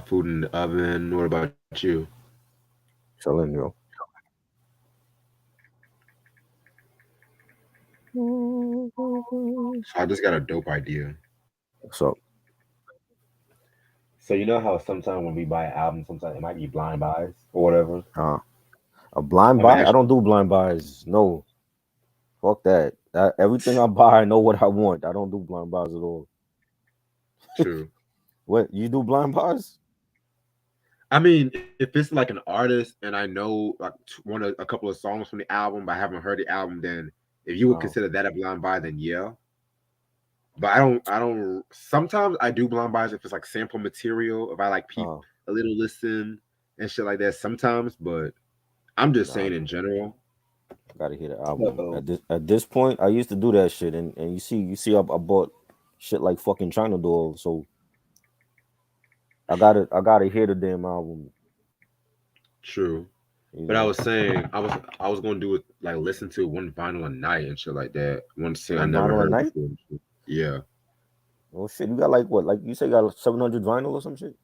food in the oven. What about you? Chilling, yo. So I just got a dope idea. So, So you know how sometimes when we buy an album, sometimes it might be blind buys or whatever. uh, a blind I'm buy? I actually don't do blind buys. No, fuck that. Everything I buy, I know what I want. I don't do blind buys at all. true. What you do blind buys? I mean, if it's like an artist and I know like a couple of songs from the album, but I haven't heard the album, then if you would Oh, consider that a blind buy, then yeah. But I don't. Sometimes I do blind buys if it's like sample material. If I like peep oh, a little listen and shit like that. Sometimes, but I'm just nah. saying in general. Gotta hear the album. So At this point, I used to do that shit, and you see, I bought shit like fucking China Doll, so I gotta hear the damn album. true. You But I know, was saying I was gonna do it like listen to one vinyl a night and shit like that. One thing I one never vinyl a heard night. before. And shit. Yeah. Oh shit, you got like what? Like you say, you got 700 vinyl or some shit?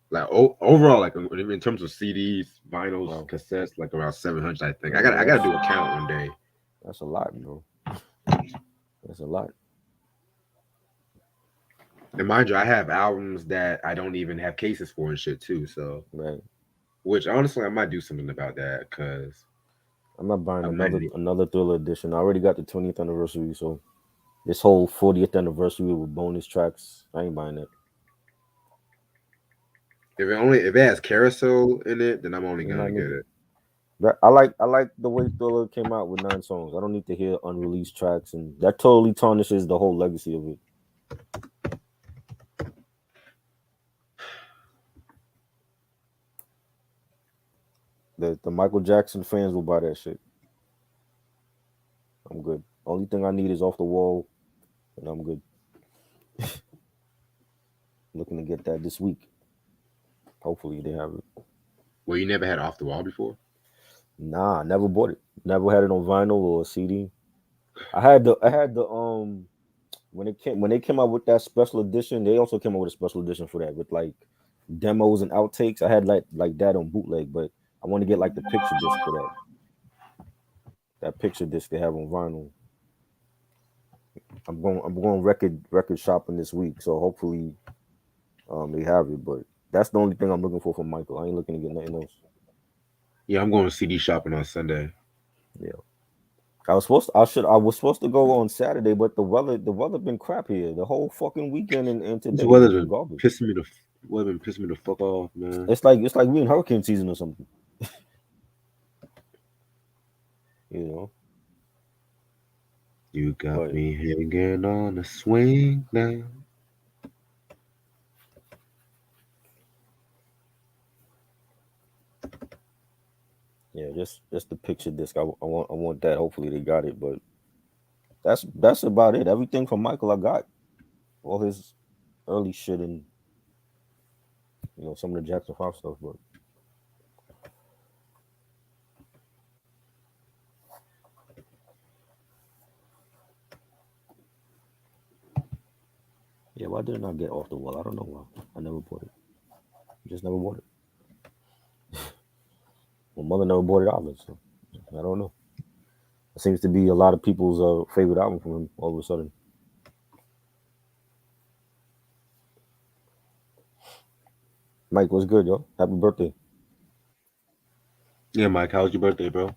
Like overall, like in terms of CDs, vinyls, Wow, cassettes, like around 700. I think yeah, I gotta do a count one day. that's a lot, bro. That's a lot. And mind you, I have albums that I don't even have cases for and shit too. So, Right. which honestly, I might do something about that because I'm not buying I might another need. another Thriller edition. I already got the 20th anniversary, so this whole 40th anniversary with bonus tracks, I ain't buying that. If it has carousel in it, then I'm only Nah, gonna get nigga. it. I like the way Thriller came out with 9 songs. I don't need to hear unreleased tracks, and that totally tarnishes the whole legacy of it. The Michael Jackson fans will buy that shit. I'm good. Only thing I need is Off the Wall, and I'm good. Looking to get that this week. Hopefully they have it. Well, you never had off the wall before. Nah, I never bought it. Never had it on vinyl or CD. I had the when they came out with that special edition, they also came out with a special edition for that with like demos and outtakes. I had like that on bootleg, but I want to get like the picture disc for that picture disc they have on vinyl. I'm going record shopping this week, so hopefully they have it. But that's the only thing I'm looking for from Michael. I ain't looking to get nothing else. Yeah, I'm going CD shopping on Sunday. Yeah. I was supposed to go on Saturday, but the weather been crap here. The whole fucking weekend and This today has weather's been been garbage. pissing me the weather been pissing me the fuck off, man. It's like we in hurricane season or something. You know. You got But me hanging on a swing now. yeah, just the picture disc. I want that. Hopefully they got it. But that's about it. Everything from Michael I got. All his early shit and some of the Jackson 5 stuff. But yeah, why didn't I get Off the Wall? I don't know why. I never bought it. Just never bought it. My mother never bought it either. So I don't know. It seems to be a lot of people's favorite album from him all of a sudden. Mike, what's good, yo? Happy birthday. Yeah, Mike, how's your birthday, bro?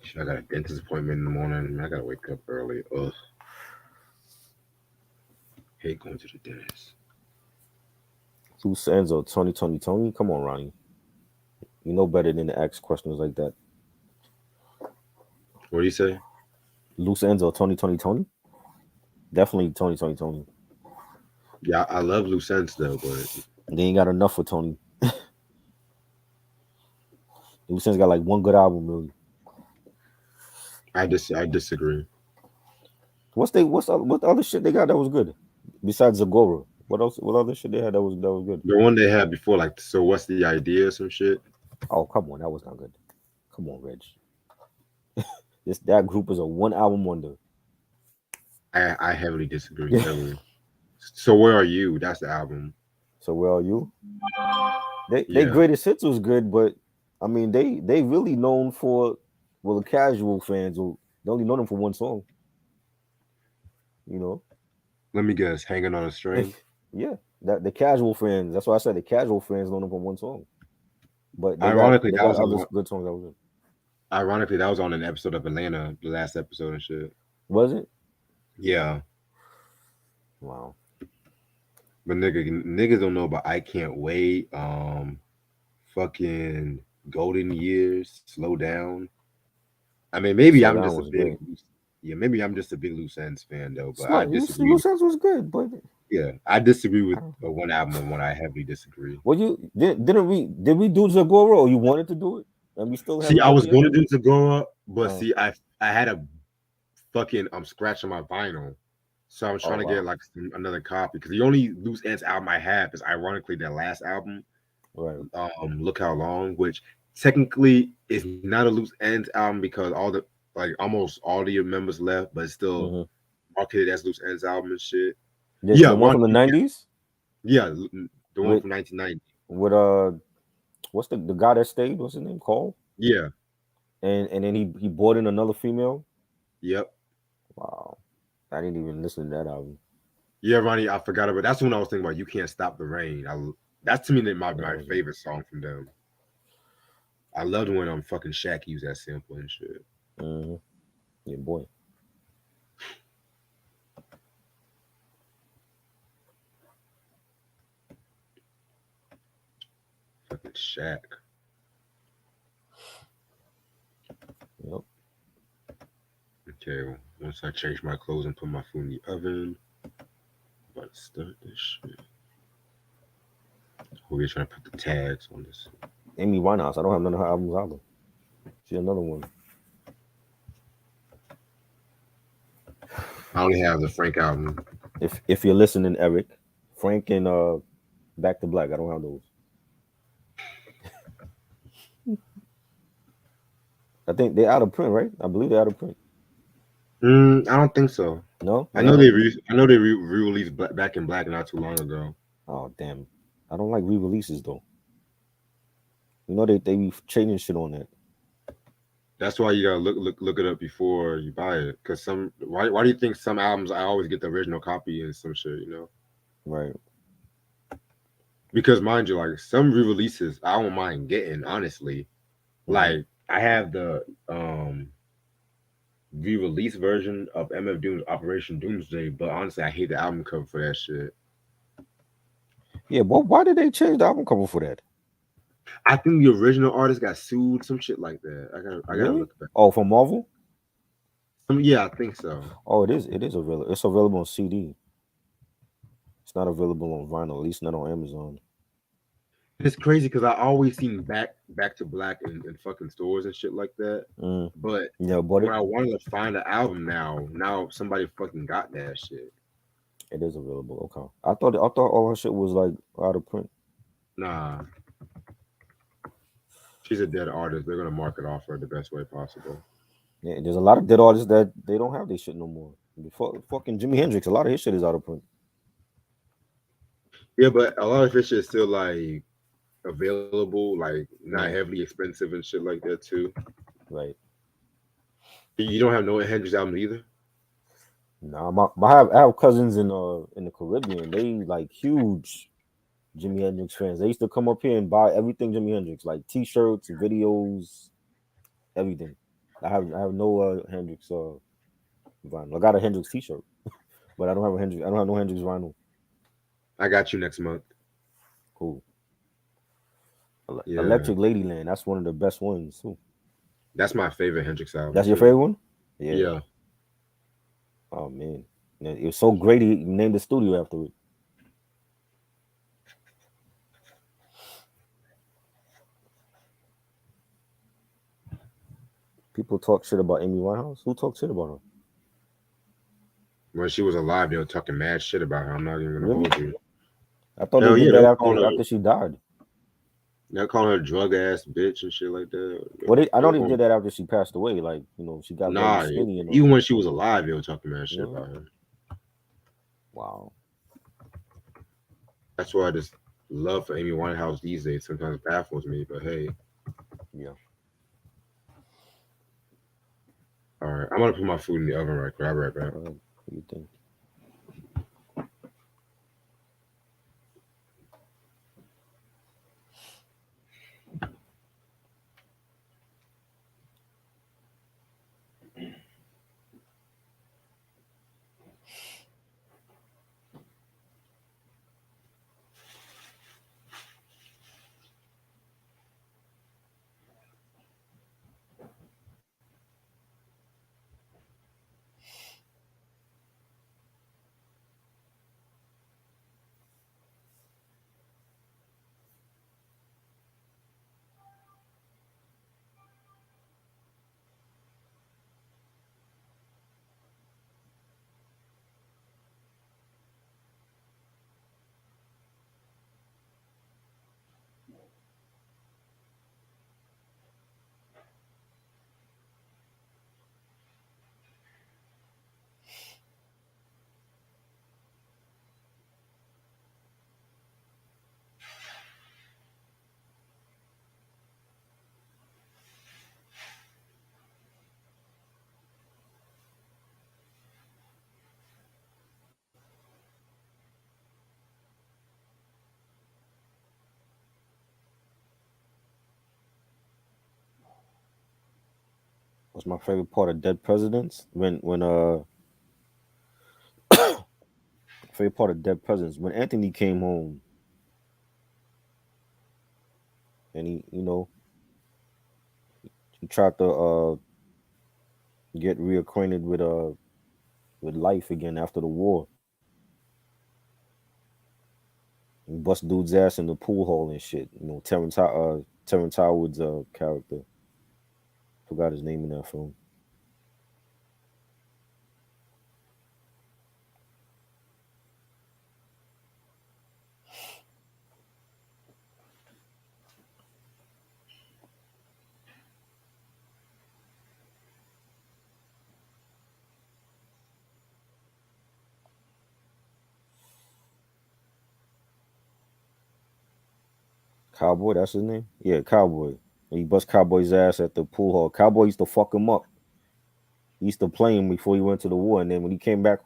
Shit, I got a dentist appointment in the morning. I gotta wake up early. Ugh, hate going to the dentist. Loose ends or Tony. Come on, Ronnie. You know better than to ask questions like that. What do you say? Loose ends or Tony. Definitely Tony. Yeah, I love loose ends though, but They ain't got enough for Tony. Loose ends got like one good album, really. I disagree. What other shit they got that was good besides Zagora? What else? What other shit they had that was good? The one they had before, like, so what's the idea? Some shit. Oh come on, that was not good. Come on, Reg. This that group is a one album wonder. I heavily disagree. Heavily. So where are you? That's the album. So where are you? They Yeah. greatest hits was good, but I mean they really known for, well, the casual fans will they only know them for one song. You know, Let me guess. Hanging on a string. yeah. That the casual fans. That's why I said the casual fans know them for one song. But Ironically, they that got was other on. good songs that was good. Ironically, that was on an episode of Atlanta, the last episode and shit. Was it? Yeah, Wow. but niggas don't know about I can't wait. Fucking golden years, slow down. I mean, maybe Slow I'm Down just a was big, great. yeah, maybe I'm just a big Loose Ends fan though. But Slow I Loose disagree. Sense was good, but Yeah, I disagree I with don't. one album and one I heavily disagree. Well, didn't we do Zagora, or you wanted to do it and we still See, haven't I done was it yet? going to do Zagora, but Uh, see, I had a fucking scratch on my vinyl, so I was oh trying to get wow. like another copy because the only Loose Ends album I have is ironically their last album, Right. Look How Long, which technically is not a Loose Ends album because all the like almost all the members left, but it's still Mm-hmm. marketed as Loose Ends album and shit. The Yeah, one one, from the '90s yeah, the one with from 1990. with what's the guy that stayed? What's his name? Cole. Yeah, And then he brought in another female. yep. Wow. I didn't even listen to that album. Yeah, Ronnie, I forgot about that's when I was thinking about You Can't Stop the Rain. That's to me my Um, favorite song from them. I loved when fucking Shaq used that sample and shit. mhm. Yeah, boy. Fucking Shaq. Yep. Okay, well, once I change my clothes and put my food in the oven, I'm about to start this shit. We're trying to put the tags on this. Amy Winehouse. I don't have none of her albums either. She another one. I only have the Frank album. If you're listening, Eric, Frank and Back to Black. I don't have those. I think they're out of print, right? I believe they're out of print. I don't think so. No, I they're know out of they print. re-released Back in Black not too long ago. Oh damn. I don't like re-releases though. You know they be changing shit on that. That's why you gotta look it up before you buy it. Cause why do you think some albums I always get the original copy and some shit, you know? Right. Because mind you, like some re-releases I don't mind getting, honestly. Mm-hmm. Like I have the re-release version of MF Doom's Operation Doomsday, but honestly I hate the album cover for that shit. Yeah, but why did they change the album cover for that? I think the original artist got sued, some shit like that. I gotta Really? look back. Oh, from Marvel? Yeah, I think so. Oh, it is. It is available. It's available on CD. It's not available on vinyl, at least not on Amazon. It's crazy because I always seen Back to Black in fucking stores and shit like that. Mm. But Yeah, but when I wanted to find the album now somebody fucking got that shit. it is available. Okay. I thought all her shit was like out of print. Nah, she's a dead artist. They're gonna market off her the best way possible. Yeah, there's a lot of dead artists that they don't have this shit no more. Fucking Jimi Hendrix, a lot of his shit is out of print. Yeah, but a lot of this shit is still like available, like not Mm. heavily expensive and shit like that too. Right. You don't have no Hendrix album either. Nah, I have cousins in the Caribbean. They like huge Jimi Hendrix fans. They used to come up here and buy everything Jimi Hendrix, like T-shirts, videos, everything. I have no Hendrix vinyl. I got a Hendrix T-shirt, but I don't have a Hendrix. I don't have no Hendrix vinyl. I got you next month. Cool. Yeah, Electric Ladyland. That's one of the best ones too. that's my favorite Hendrix album That's your too. favorite one? Yeah. Yeah, Oh man, it was so great. He named the studio after it. People talk shit about Amy Winehouse. Who talks shit about her? when she was alive, they were talking mad shit about her. I'm not even gonna Really? hold you. I thought they Hell did yeah, they that were calling her. after she died. They call her drug ass bitch and shit like that. Well, I They know were they going, did that after she passed away. Like, she got very nah, skinny and all. even when she was alive, they were talking mad shit Yeah. about her. Wow. That's why I just love for Amy Winehouse these days sometimes baffles me. But hey, Yeah. all right, I'm gonna put my food in the oven right quick. I'll be right back. What do you think? What's my favorite part of Dead Presidents? When favorite part of Dead Presidents when Anthony came home and he tried to get reacquainted with life again after the war. He bust dude's ass in the pool hall and shit. Terrence Howard's character. Forgot his name in that film. Cowboy, that's his name? Yeah, Cowboy. And he bust Cowboy's ass at the pool hall. Cowboy used to fuck him up. He used to play him before he went to the war, and then when he came back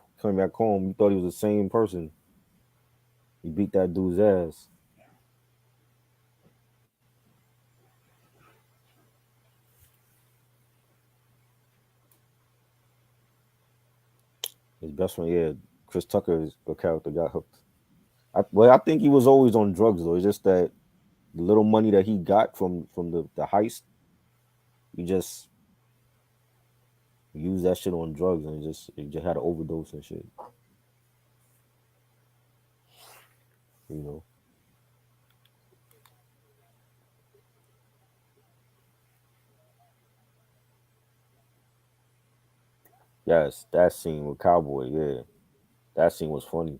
home, he thought he was the same person. He beat that dude's ass. His best friend, yeah, Chris Tucker's the character got hooked. I think he was always on drugs though. It's just that the little money that he got from the heist, he just used that shit on drugs and he just had an overdose and shit. You know. Yes, that scene with Cowboy, yeah, that scene was funny.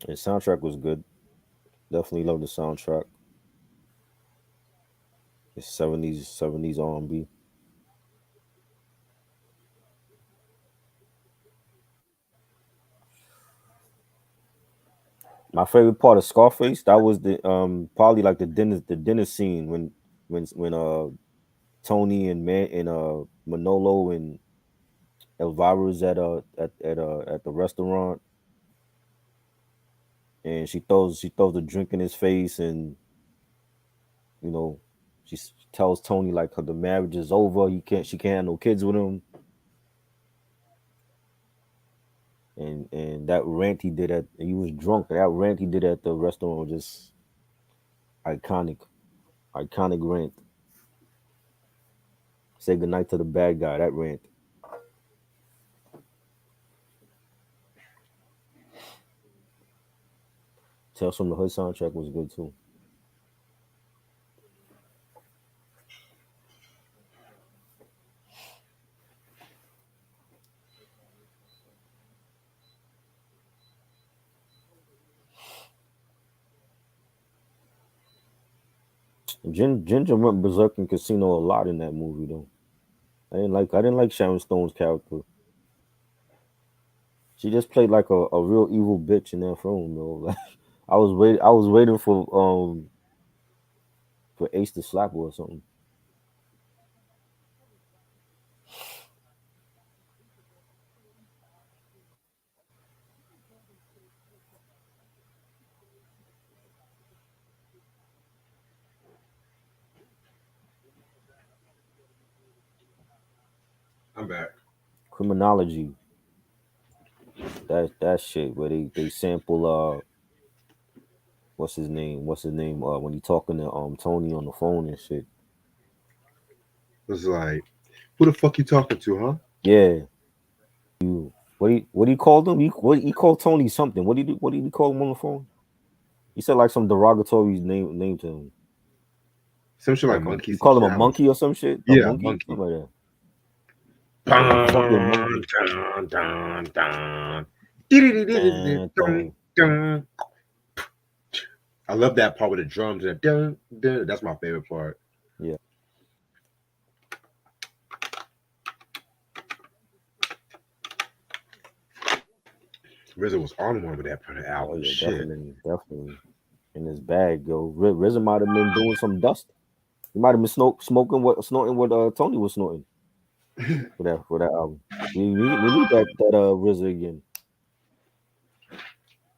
And the soundtrack was good. Definitely love the soundtrack. It's seventies R&B. My favorite part of Scarface that was the probably like the dinner scene when Tony and Manolo and Elvira's at the restaurant and she throws a drink in his face and you know she tells Tony like the marriage is over. She can't have no kids with him. And that rant he did he was drunk. That rant he did at the restaurant was just iconic, iconic rant. Say goodnight to the bad guy. That rant. Tales from the Hood soundtrack was good too. Ginger went berserk in Casino a lot in that movie though. I didn't like Sharon Stone's character. She just played like a real evil bitch in that film though. Like I was waiting for Ace to slap her or something. I'm back. Criminology. That shit where they sample what's his name when he talking to Tony on the phone and shit. It's like, who the fuck you talking to, huh? Yeah. What he called him? He called Tony something. What did he call him on the phone? He said like some derogatory name to him. Some shit like Like monkey, he some called him shit. a I don't monkey or some shit. A Yeah, monkey? monkey. Something like that. You fucking Dun, monkey. dun, dun, dun. Dun, Dun, dun. dun. I love that part with the drums. Dun, dun. That's my favorite part. Yeah. RZA was on one with that part of the Oh album. yeah, Shit. definitely. In his bag, yo. RZA might have been doing some dust. He might have been snorting what Tony was snorting for that album. We need that RZA again.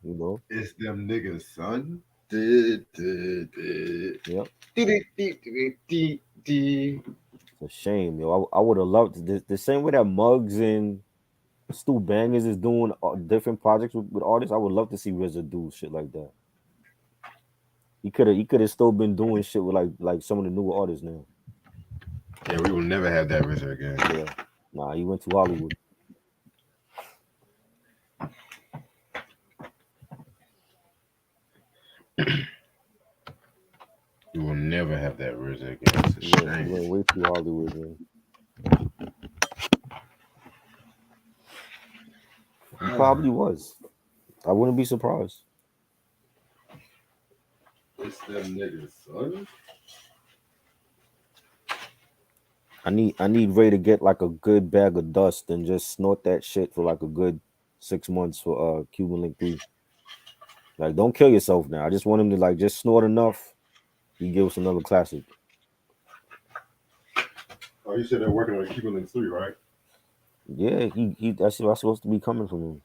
You know. It's them niggas, son. Did, did, did. Yep. Did, did, did, did, did. It's a shame, yo. I would have loved the same way that Muggs and Stu Bangers is doing different projects with artists. I would love to see RZA do shit like that. He could have still been doing shit with like some of the newer artists now. Yeah, we will never have that RZA again. Yeah. Nah, he went to Hollywood. We will never have that RZA again. It's a He went shame. way to Hollywood, man. He probably was. I wouldn't be surprised. It's them niggas, son. I need Ray to get like a good bag of dust and just snort that shit for like a good 6 months for Cuban Link 3. Like don't kill yourself now. I just want him to like just snort enough. He give us another classic. Oh, you said they're working on Cuban Links 3, right? Yeah, he that's supposed to be coming from him.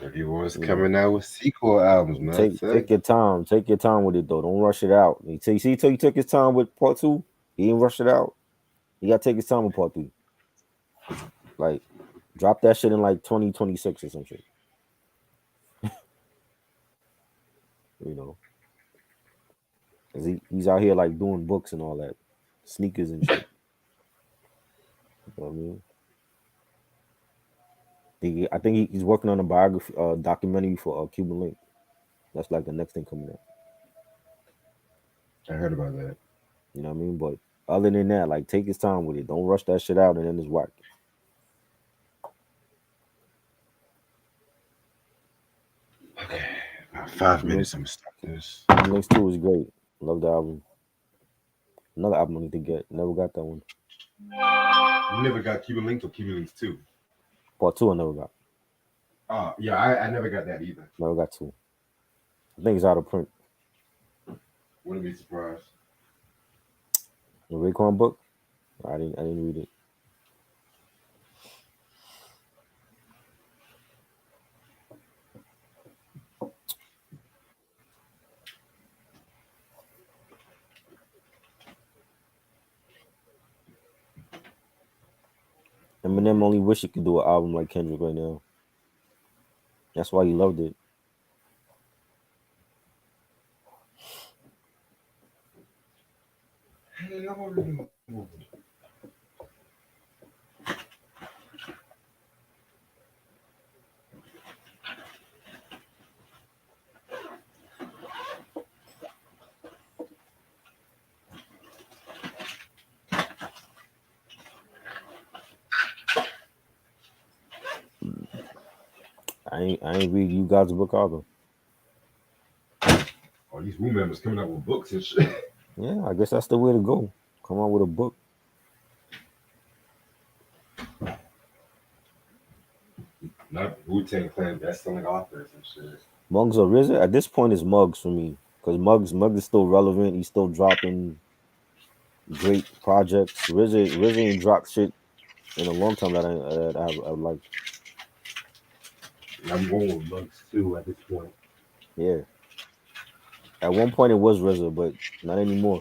Everyone's You know. coming out with sequel albums, man. Take your time. Take your time with it though. Don't rush it out. He took his time with part two. He didn't rush it out. He gotta take his time with part three. Like drop that shit in like 2026 or some shit. You know. 'Cause he's out here like doing books and all that. Sneakers and shit. You know what I mean? I think he's working on a biography documentary for Cuban Link. That's like the next thing coming up. I heard about that. You know what I mean? But other than that, like take his time with it. Don't rush that shit out and then it's whack. Okay, about 5 minutes. Cuban I'm gonna stop this. Links 2 is great. Love the album. Another album I need to get. Never got that one. You never got Cuban Links or Cuban Links 2? Part 2 I never got. Yeah, I never got that either. Never got 2. I think it's out of print. Wouldn't be surprised. The Raekwon book? I didn't read it. Eminem only wish he could do an album like Kendrick right now. That's why he loved it. I ain't read you guys' book either. All these room members coming out with books and shit. Yeah, I guess that's the way to go. Come out with a book. Not Wu-Tang Clan best-selling authors and shit. Muggs or RZA? At this point, it's Muggs for me because Muggs is still relevant. He's still dropping great projects. RZA ain't dropped shit in a long time that I like. I'm going with Bugs too at this point. Yeah, at one point it was RZA, but not anymore.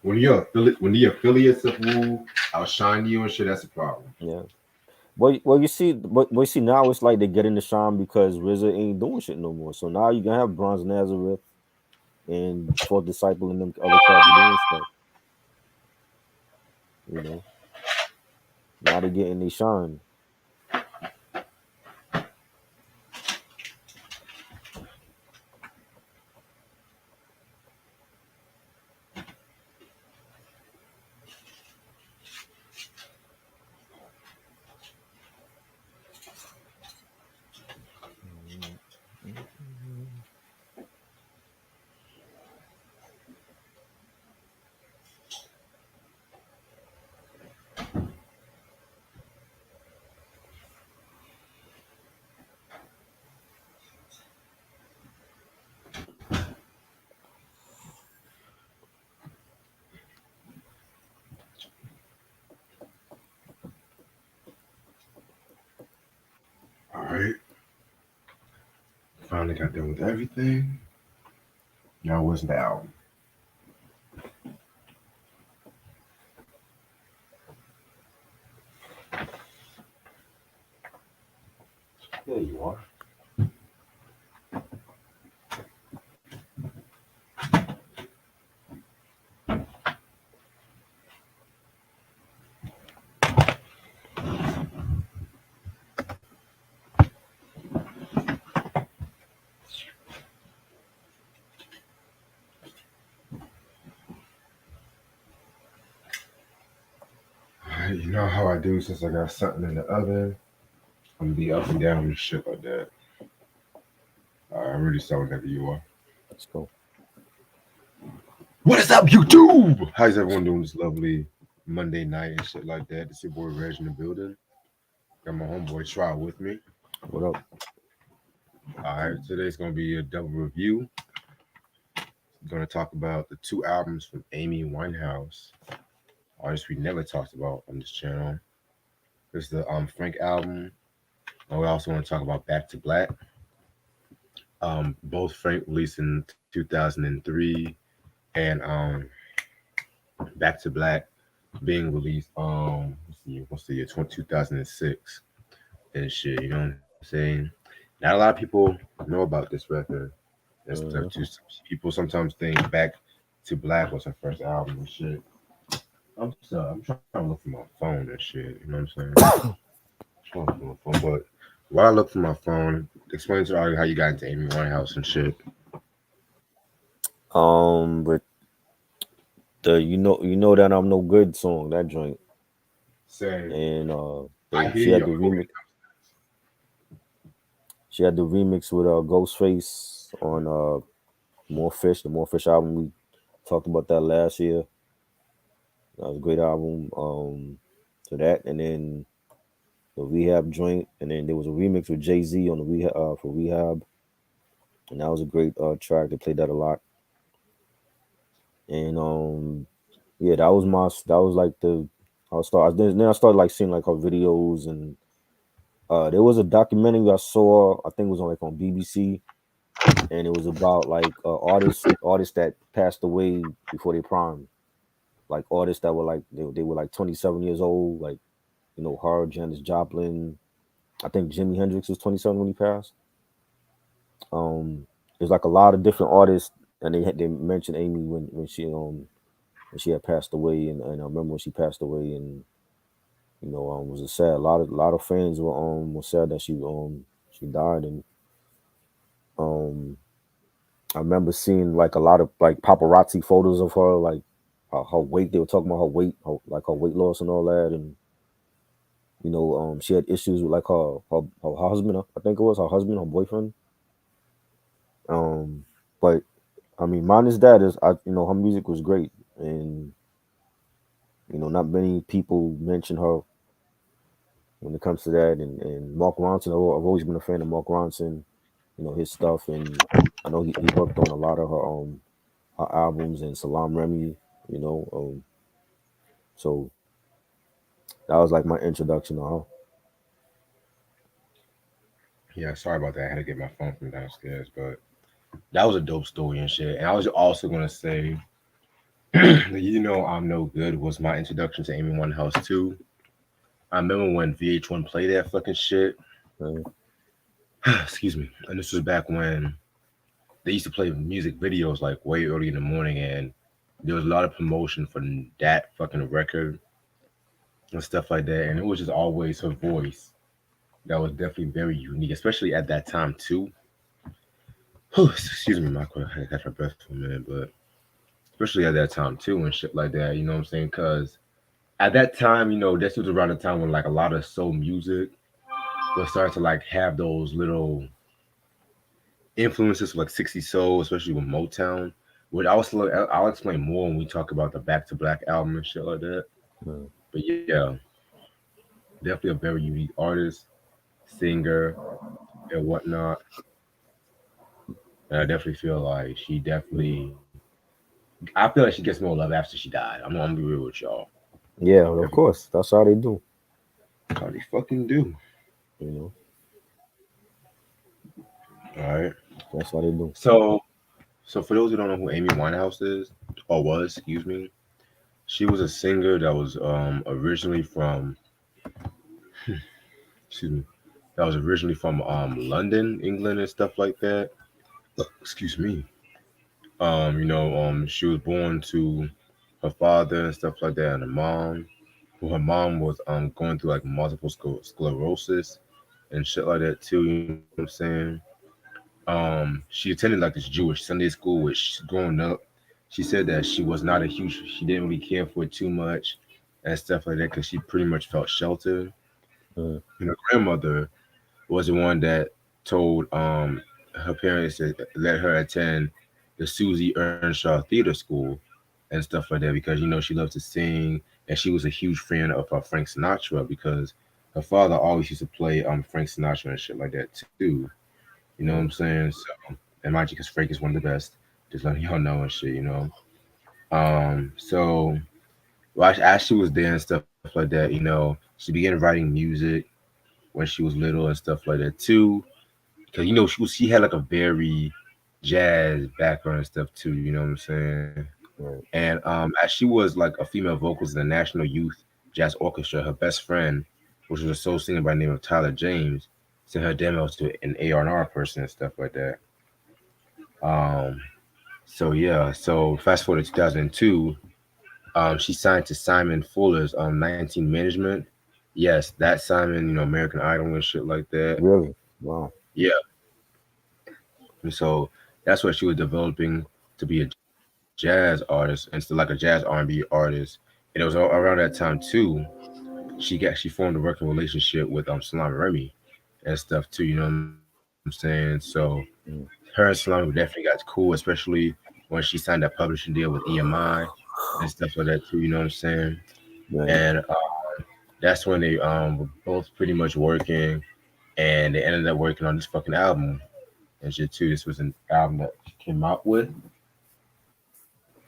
When the affiliates of Wu outshine you and shit, that's a problem. Yeah. You see now it's like they get in the shine because RZA ain't doing shit no more. So now you gonna have Bronze Nazareth and Fourth Disciple and them other cats doing stuff. You know, now they getting they shine. All right, finally got done with everything. Now what's the album? There you are. All right, you know how I do since I got something in the oven. I'm gonna be up and down and shit like that. All right, I'm ready to start whenever you are. Let's go. What is up, YouTube? How's everyone doing this lovely Monday night and shit like that? It's your boy Reg in the building. Got my homeboy Trial with me. What up? All right, today's gonna be a double review. I'm gonna talk about the two albums from Amy Winehouse, artist we never talked about on this channel. There's the Frank album. And we also want to talk about Back to Black. Both Frank released in 2003, and Back to Black being released what's the year 2006 and shit. You know what I'm saying? Not a lot of people know about this record. There's Uh, people sometimes think Back to Black was her first album and shit. I'm trying to look for my phone and shit. You know what I'm saying? Trying to look for my phone, but while I look for my phone, explain to all how you got into Amy Winehouse and shit. but the you know that I'm no good song, that joint, Say, and I she hear had you. the remix. She had the remix with Ghostface on More Fish, the More Fish album. We talked about that last year. That was a great album. So that, and then the Rehab joint, and then there was a remix with Jay-Z on the Rehab for Rehab, and that was a great track. They played that a lot, and yeah, that was like the I started then I started like seeing like her videos, and there was a documentary I saw. I think it was on like on BBC, and it was about like artists that passed away before their prime, like artists that were like they were like 27 years old, like her, Janis Joplin. I think Jimi Hendrix was 27 when he passed. Um, there's like a lot of different artists, and they mentioned Amy when she had passed away, and I remember when she passed away, and was a sad. A lot of fans were sad that she died, and um I remember seeing like a lot of like paparazzi photos of her, like her weight. They were talking about her weight, like her weight loss and all that, and she had issues with like her husband. I think it was her husband, her boyfriend. Um, but I mean, minus that is her music was great, and not many people mention her when it comes to that. And Mark Ronson, I've always been a fan of Mark Ronson, his stuff, and I know he worked on a lot of her albums and Salam Remy, you know. So that was like my introduction to her. Yeah, sorry about that. I had to get my phone from downstairs, but that was a dope story and shit. And I was also gonna say, I'm no good was my introduction to Amy Winehouse too. I remember when VH1 played that fucking shit. Right? Excuse me. And this was back when they used to play music videos like way early in the morning, and there was a lot of promotion for that fucking record and stuff like that. And it was just always her voice that was definitely very unique, especially at that time too. Excuse me, Michael. I had to catch my breath for a minute, but especially at that time too and shit like that. You know what I'm saying? Because at that time, this was around the time when like a lot of soul music was starting to like have those little influences like 60 soul, especially with Motown. Which I'll explain more when we talk about the Back to Black album and shit like that. Right. But yeah, definitely a very unique artist, singer, and whatnot. And I definitely feel like I feel like she gets more love after she died. I'm gonna be real with y'all. Yeah, of Definitely, course. That's how they do. how they fucking do. You know, All right. that's how they do. So, so for those who don't know who Amy Winehouse is or was, excuse me, she was a singer that was originally from, excuse me, that was originally from London, England, and stuff like that. Excuse me. She was born to her father and stuff like that, and her mom was going through like multiple sclerosis and shit like that too. You know what I'm saying? She attended like this Jewish Sunday school, which growing up, she said that she didn't really care for it too much and stuff like that because she pretty much felt sheltered. Mm, And her grandmother was the one that told her parents to let her attend the Susie Earnshaw Theater School and stuff like that because she loved to sing and she was a huge fan of Frank Sinatra because her father always used to play Frank Sinatra and shit like that too. You know what I'm mm, saying? So, and mind you, because Frank is one of the best. Just letting y'all know and shit. So well, as she was there and stuff like that, she began writing music when she was little and stuff like that too. Because she had like a very jazz background and stuff too. You know what I'm saying? right. And as she was like a female vocalist in the National Youth Jazz Orchestra, her best friend, which was a soul singer by the name of Tyler James, sent her demos to an A&R person and stuff like that. Um, so yeah, so fast forward to 2002, she signed to Simon Fuller's 19 Management. Yes, that Simon, American Idol and shit like that. Really? Wow. Yeah, and so that's what she was developing to be a jazz artist and still like a jazz R&B artist. And it was around that time too. She formed a working relationship with Salam Remy and stuff too. You know what I'm saying? So her and Mm, Salam definitely got cool, especially when she signed that publishing deal with EMI and stuff like that too. You know what I'm saying? right. And that's when they were both pretty much working, and they ended up working on this fucking album and shit too. This was an album that she came out with.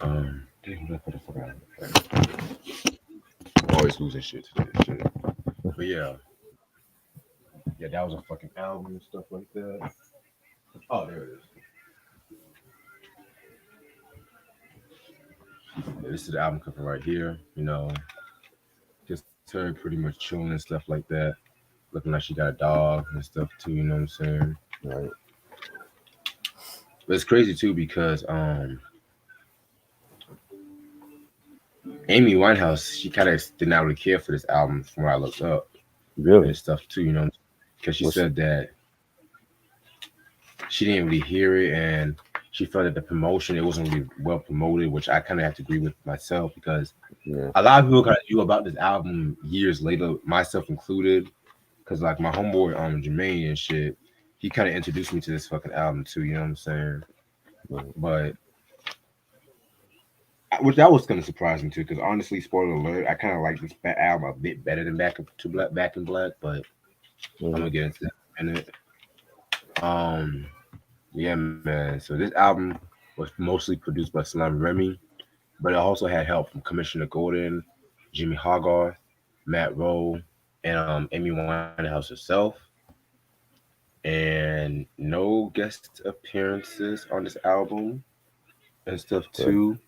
Damn, what I put the fuck out? Always losing shit to this shit. But yeah, that was a fucking album and stuff like that. Oh, there it is. Yeah, this is the album cover right here. Just her pretty much chilling and stuff like that, looking like she got a dog and stuff too. You know what I'm saying? Right. But it's crazy too because Amy Winehouse, she kind of did not really care for this album from what I looked up and Really? stuff too, you know, because she What's said that she didn't really hear it and she felt that the promotion it wasn't really well promoted, which I kind of have to agree with myself because yeah. a lot of people kind of knew about this album years later, myself included, because like my homeboy Jermaine and shit, he kind of introduced me to this fucking album too. You know what I'm saying? Right. But which that was kind of surprising too, because honestly, spoiler alert, I kind of like this album a bit better than Back in Black, but I'm Mm-hmm. gonna get into that in a minute. Um, yeah, man. So this album was mostly produced by Slum Remy, but it also had help from Commissioner Gordon, Jimmy Hogarth, Matt Rowe, and Amy Winehouse herself. And no guest appearances on this album and stuff Good. too.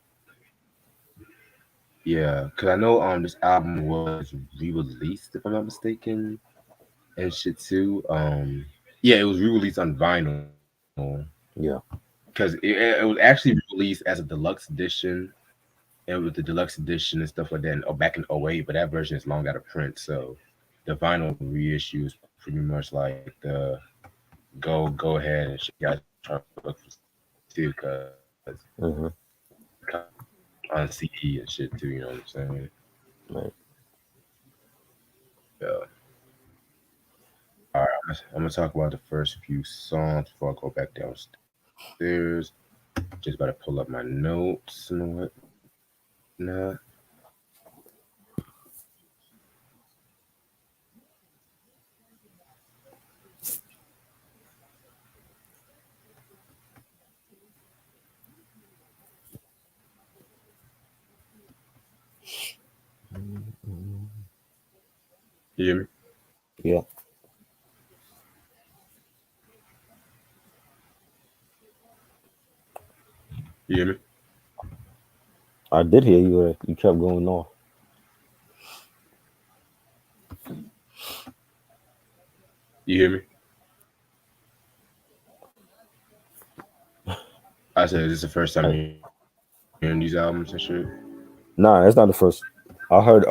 Yeah, because I know this album was re-released if I'm not mistaken and shit too. Yeah, it was re-released on vinyl Yeah. because it was actually released as a deluxe edition and with the deluxe edition and stuff like that. And, oh, back in '08, but that version is long out of print. So the vinyl reissue is pretty much like the go ahead and shit. You guys try to look for too because Mm-hmm. on CD and shit too. You know what I'm saying? Right. Yeah. All right. I'm gonna talk about the first few songs before I go back downstairs. Just about to pull up my notes and whatnot. Mm-hmm. You hear me? Yeah. You hear me? I did hear you. You kept going off. You hear me? I said, is this the first time I, you're hearing these albums and shit? nah, that's not the first. I heard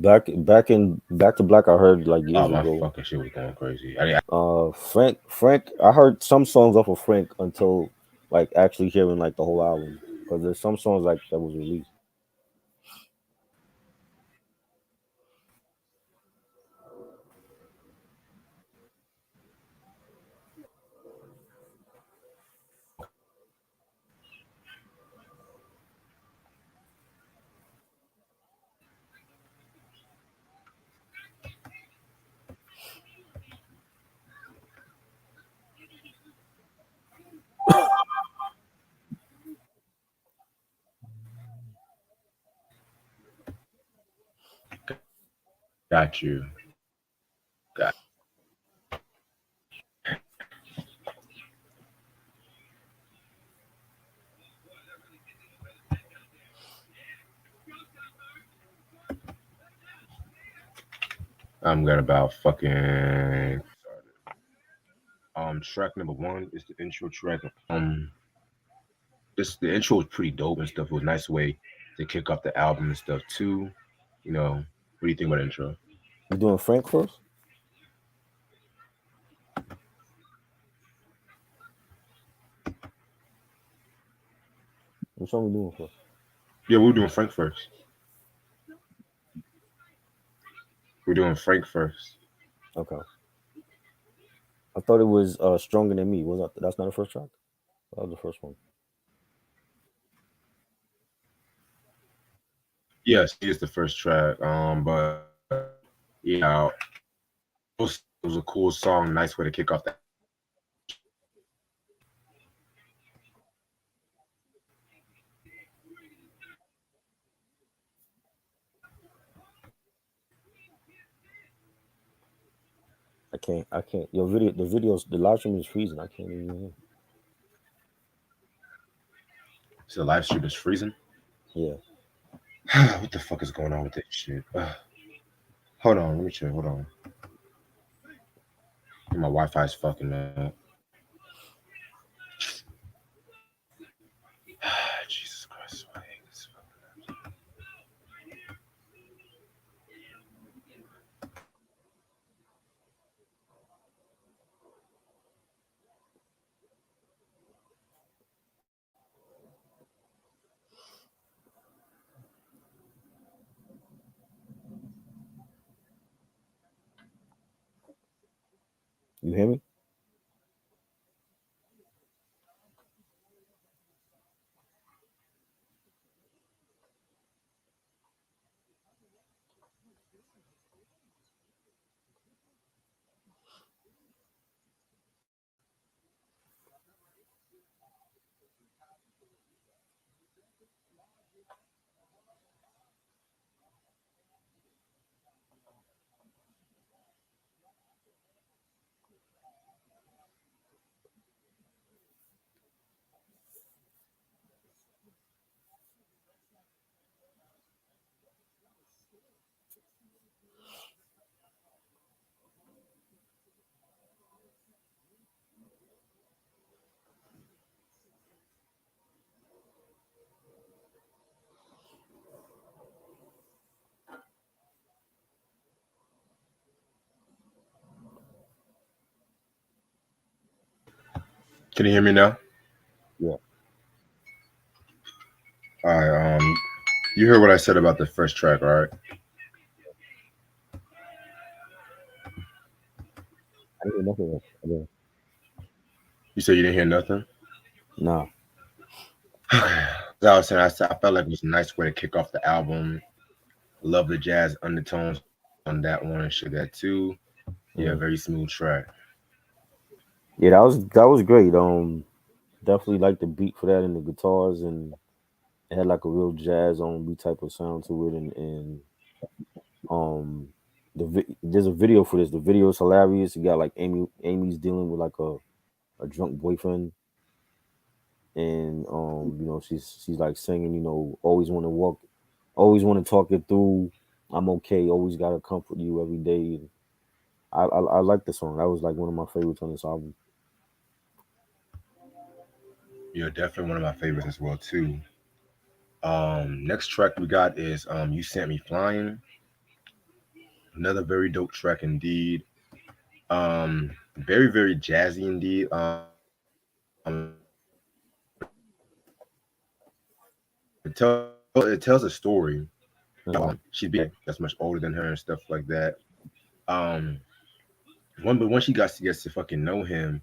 back in Back to Black. I heard like Oh, years my ago. fucking shit was going crazy. Frank. I heard some songs off of Frank until like actually hearing like the whole album because there's some songs like that was released. Got you. Got. I'm got about fucking track number one is the intro track. This the intro was pretty dope and stuff. It was a nice way to kick off the album and stuff too. You know, what do you think about the intro? You doing Frank first? Which one we doing first? Yeah, we're doing Frank first. We're doing Frank first. Okay. I thought it was Stronger Than Me. Was that? That's not the first track. That was the first one. Yes, he is the first track. But yeah, it was a cool song, nice way to kick off the. I can't. I can't. Your video. The videos. The live stream is freezing. I can't even hear. So the live stream is freezing. Yeah. What the fuck is going on with this shit? Hold on, let me check. Hold on. My Wi-Fi is fucking up. You hear me? Can you hear me now? Yeah. All right. You heard what I said about the first track, all right? I didn't hear nothing else. You said you didn't hear nothing. Nah. So I was saying, I felt like it was a nice way to kick off the album. Love the jazz undertones on that one and shit that too. Yeah, very Mhm. smooth track. Yeah, that was great. Definitely like the beat for that and the guitars, and it had like a real jazz on beat type of sound to it, and um there's a video for this. The video is hilarious. You got like Amy's dealing with like a drunk boyfriend, and she's like singing, always want to walk, always want to talk it through. I'm okay. Always gotta comfort you every day. And I like the song. That was like one of my favorites on this album. Yeah, definitely one of my favorites as well too. Next track we got is "You Sent Me Flying." Another very dope track indeed. Very very jazzy indeed. It tells a story about Hmm. she's being that's much older than her and stuff like that. Um, but when she gets to fucking know him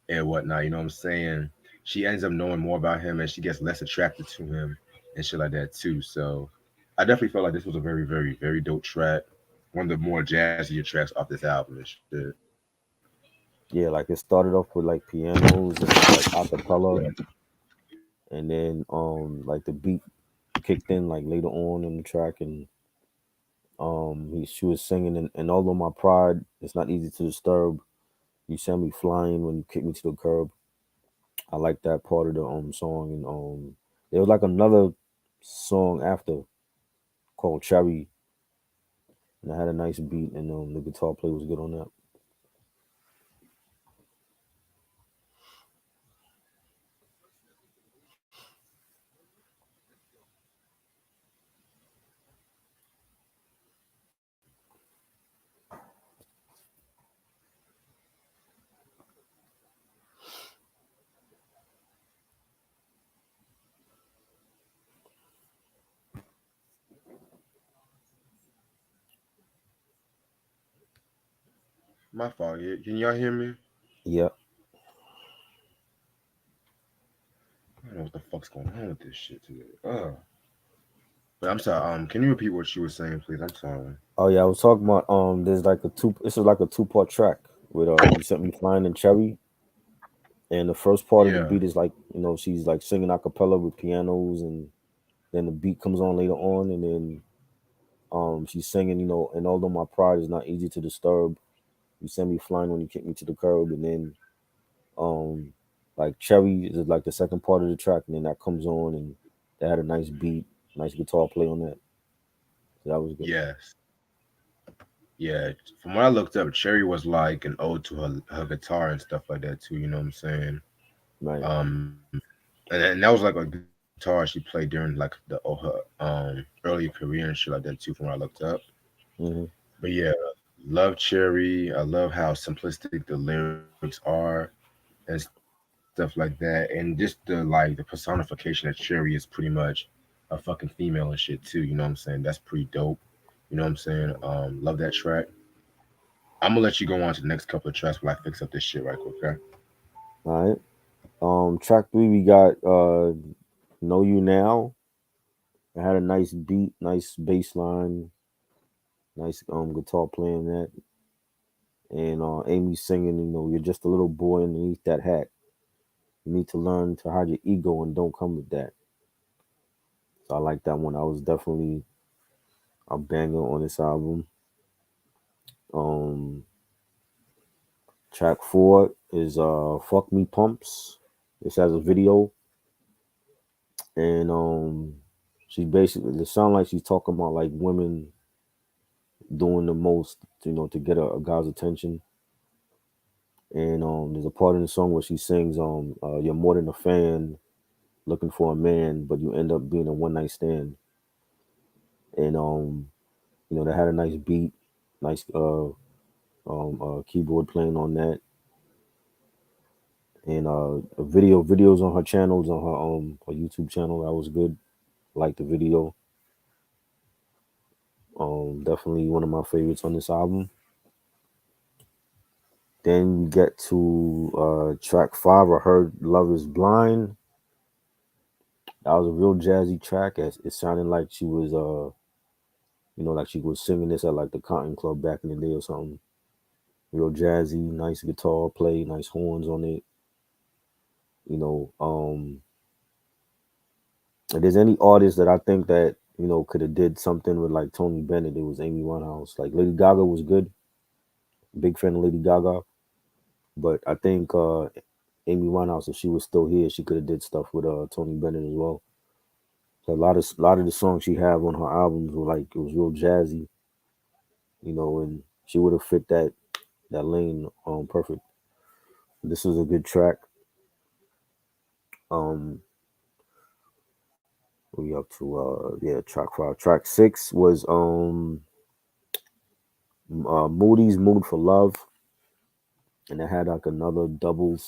and whatnot, you know what I'm saying? She ends up knowing more about him and she gets less attracted to him and shit like that too. So I definitely felt like this was a very, very, very dope track. One of the more jazzier tracks off this album and shit. Yeah, like it started off with like pianos and like acapella, and then like the beat kicked in like later on in the track, and she was singing, and although my pride is not easy to disturb, you sent me flying when you kicked me to the curb. I like that part of the song, and there was like another song after called Cherry, and I had a nice beat, and the guitar play was good on that. My fault. Yeah. Can y'all hear me? Yeah. I don't know what the fuck's going on with this shit today. But I'm sorry. Can you repeat what you were saying, please? I'm sorry. Oh yeah, I was talking about there's like a two. This is like a two-part track with you sent me flying and Cherry, and the first part of the Yeah. beat is like she's like singing a cappella with pianos, and then the beat comes on later on, and then she's singing, and although my pride is not easy to disturb, you send me flying when you kick me to the curb, and then um like Cherry is like the second part of the track, and then that comes on, and they had a nice beat, nice guitar play on that. So that was good. Yes. Yeah. From what I looked up, Cherry was like an ode to her guitar and stuff like that too. You know what I'm saying? Right. And that was like a guitar she played during like her early career and shit like that too. From what I looked up, Hmm. but yeah, love Cherry. I love how simplistic the lyrics are and stuff like that, and just the personification of Cherry is pretty much a fucking female and shit too. You know what I'm saying? That's pretty dope. You know what I'm saying? Love that track. I'm gonna let you go on to the next couple of tracks while I fix up this shit right quick, okay? All right. Track 3 we got Know You Now. It had a nice beat, nice bass line, nice guitar playing that, and Amy singing. You're just a little boy underneath that hat. You need to learn to hide your ego and don't come with that. So I like that one. I was definitely a banger on this album. Um, Track 4 is "Fuck Me Pumps." This has a video, and she basically it sounds like she's talking about like women doing the most, to get a guy's attention. And there's a part in the song where she sings, "You're more than a fan looking for a man, but you end up being a one night stand." And they had a nice beat, nice keyboard playing on that, and videos on her channels, on her YouTube channel. That was good. Like the video. Definitely one of my favorites on this album. Then we get to track 5. I heard "Love Is Blind." That was a real jazzy track. It sounded like she was like she was singing this at like the Cotton Club back in the day or something. Real jazzy, nice guitar play, nice horns on it. You know, if there's any artist that I think that could have did something with like Tony Bennett, it was Amy Winehouse. Like Lady Gaga was good, big fan of Lady Gaga, but I think Amy Winehouse, if she was still here, she could have did stuff with Tony Bennett as well. So a lot of the songs she have on her albums were like it was real jazzy, and she would have fit that lane perfect. This is a good track. Um, we up to track 5. Track 6 was Moody's "Mood for Love," and it had like another double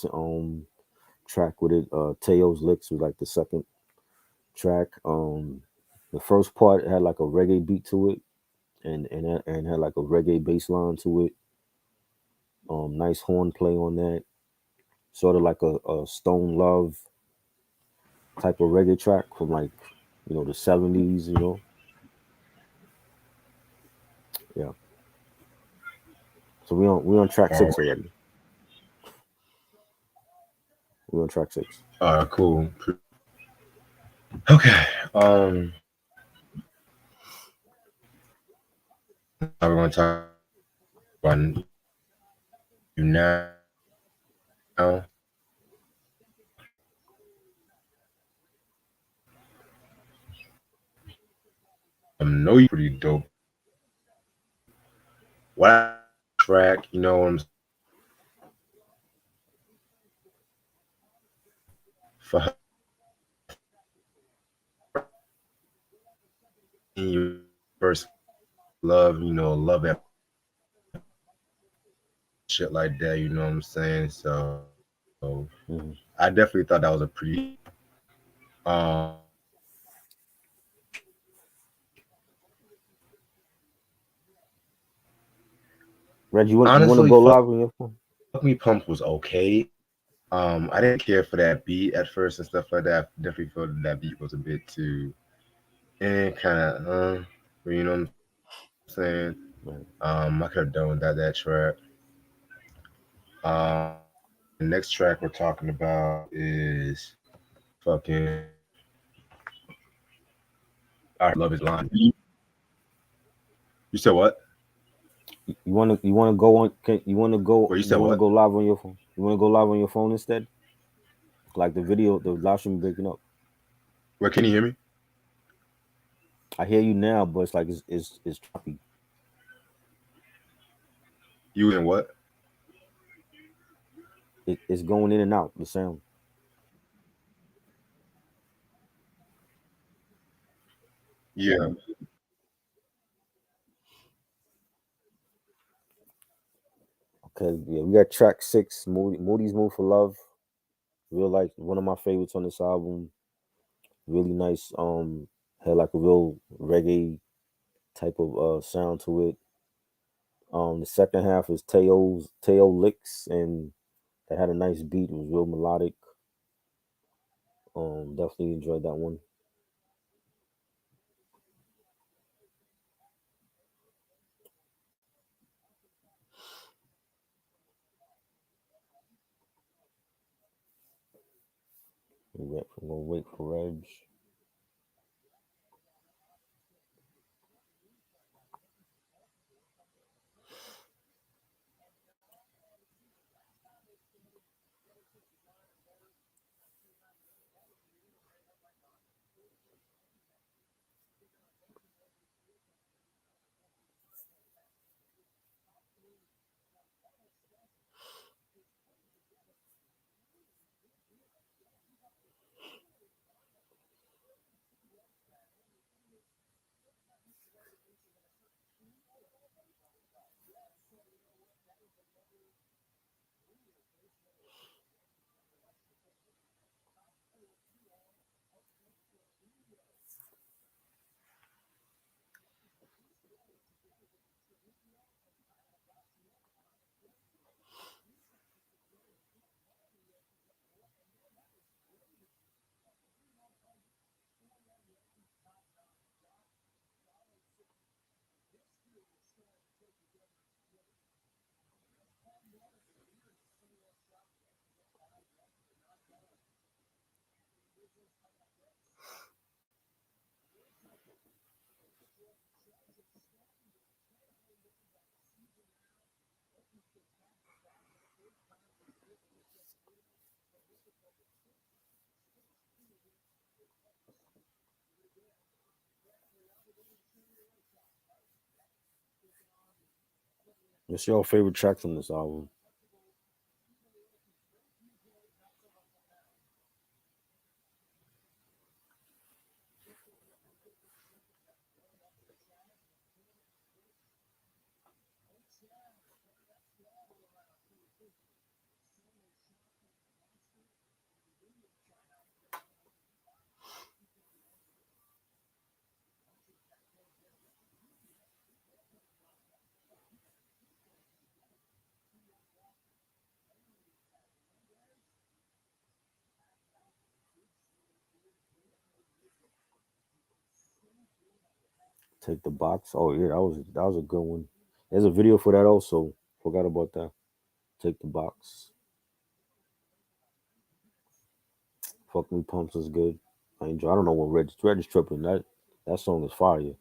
track with it. Teo's Licks was like the second track. The first part had like a reggae beat to it, and had like a reggae bass line to it. Nice horn play on that, sort of like a Stone Love type of reggae track from like the 70s. Yeah. So we on track All 6 right, already. We on track 6. all right, cool. Okay. Now we're gonna talk about you now. Know you pretty dope. What I track, what I'm for her, you first love, love that shit like that. You know what I'm saying? So Mm-hmm. I definitely thought that was a pretty. Um, Reg, you want to honestly, go live on your phone? Fuck Me Pump was okay. I didn't care for that beat at first and stuff like that. I definitely felt that beat was a bit too and kind of you know what I'm saying? Right. I could have done without that track. The next track we're talking about is fucking I Love Is Blind. You said what? You want to go on? You want to go? Well, you You said want to what? go live on your phone? You want to go live on your phone instead? Like the video, the live stream breaking up. Where can you hear me? I hear you now, but it's like it's choppy. You and what? It's going in and out. The sound. Yeah. Okay, yeah, we got track 6, Moody's "Mood for Love." Real like one of my favorites on this album. Really nice. Had like a real reggae type of sound to it. The second half is Teo licks, and they had a nice beat. It was real melodic. Definitely enjoyed that one. We're gonna wait for Reg. What's your favorite track from this album? Take the Box. Oh yeah, that was a good one. There's a video for that also. Forgot about that. Take the Box. Fuck Me Pumps is good. I enjoy. I don't know what Red is tripping. That song is fire.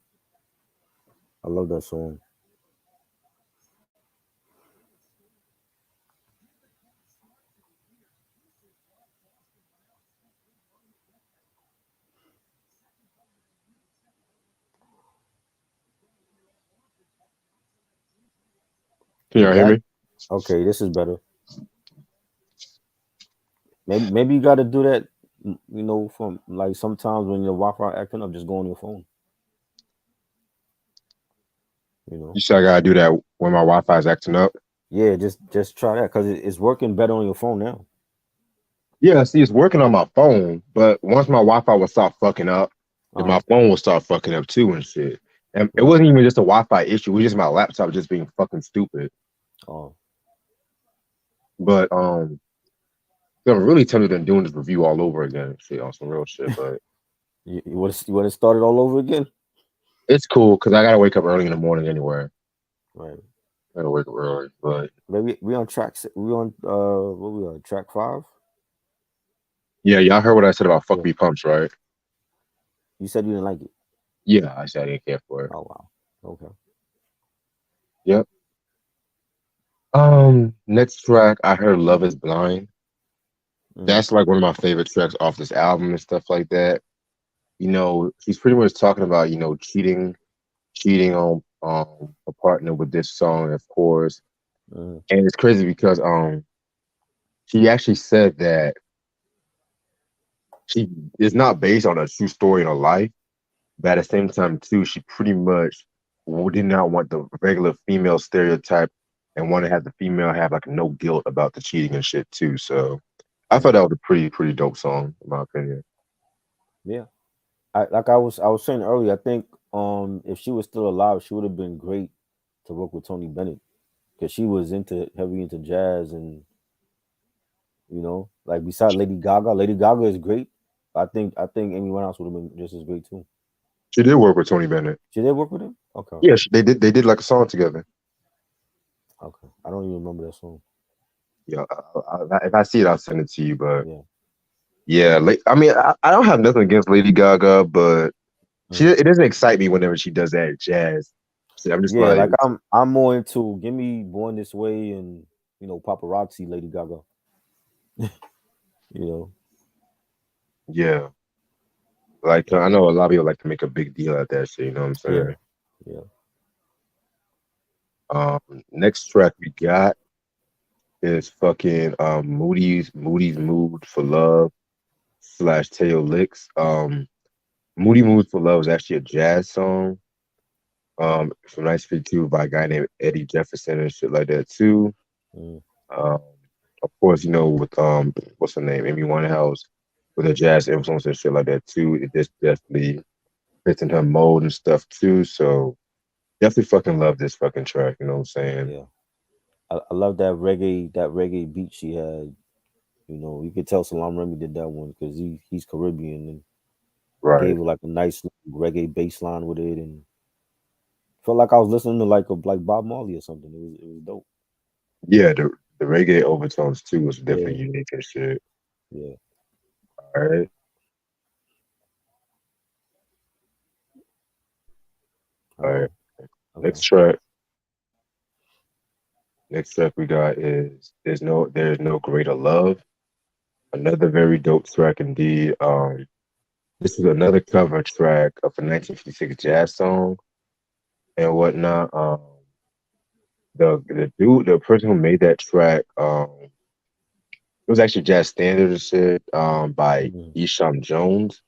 I love that song. Can y'all hear Yeah. me? Okay, this is better. Maybe you got to do that. From like sometimes when your Wi-Fi acting up, just go on your phone. You know. You said I gotta do that when my Wi-Fi is acting up. Yeah, just try that because it's working better on your phone now. Yeah, see, it's working on my phone, but once my Wi-Fi will start fucking up, then Uh my phone will start fucking up too and shit. And it right. wasn't even just a Wi-Fi issue; it was just my laptop just being fucking stupid. Oh, But I'm really tempted in doing this review all over again, shit, on some real shit. But you want to start it all over again? it's cool because I gotta wake up early in the morning anyway. Right. I gotta wake up early, but Maybe we on we on what we on track 5? yeah, y'all heard what I said about Yeah. fuck me pumps, right? You said you didn't like it. Yeah, I said I didn't care for it. Oh wow. Okay. Yep. Next track I heard "Love Is Blind." Mm, That's like one of my favorite tracks off this album and stuff like that. He's pretty much talking about cheating on a partner with this song, of course. mm, And it's crazy because she actually said that she is not based on a true story in her life, but at the same time too, she pretty much did not want the regular female stereotype and want to have the female have like no guilt about the cheating and shit too. So I thought mm. that was a pretty dope song in my opinion. Yeah. I like I was saying earlier. I think if she was still alive, she would have been great to work with Tony Bennett because she was into heavy into jazz and like beside Lady Gaga is great. I think Amy Winehouse would have been just as great too. She did work with Tony Bennett. She did work with him. Okay, Yeah, they did like a song together. okay. I don't even remember that song. Yeah, if I see it, I'll send it to you. But Yeah. yeah, like I mean, I don't have nothing against Lady Gaga, but Mm. it doesn't excite me whenever she does that jazz. So I'm just Yeah, like, like I'm more into Give Me Born This Way and Paparazzi Lady Gaga. You know. yeah, like Yeah. I know a lot of people like to make a big deal out of that shit. You know what I'm Yeah. saying? Yeah. Um, Next track we got is fucking Moody's Mood for Love slash Tail Licks. Moody Mood for Love is actually a jazz song. From 1952 by a guy named Eddie Jefferson and shit like that too. Mm. Um, of course, with what's her name, Amy Winehouse, with her jazz influence and shit like that too. It just definitely fits in her mode and stuff too. So definitely fucking love this fucking track. You know what I'm saying? Yeah. I love that reggae beat she had. You could tell Salam Remy did that one because he's Caribbean and Right. gave her like a nice reggae bass line with it and felt like I was listening to like Bob Marley or something. It was dope. Yeah, the reggae overtones too was Yeah, definitely unique and shit. yeah. All right. All right. Okay. Next track. Next track we got is There's No Greater Love. Another very dope track indeed. This is another cover track of a 1956 jazz song and whatnot. The person who made that track, it was actually jazz standard and shit, by Mhm. Isham Jones,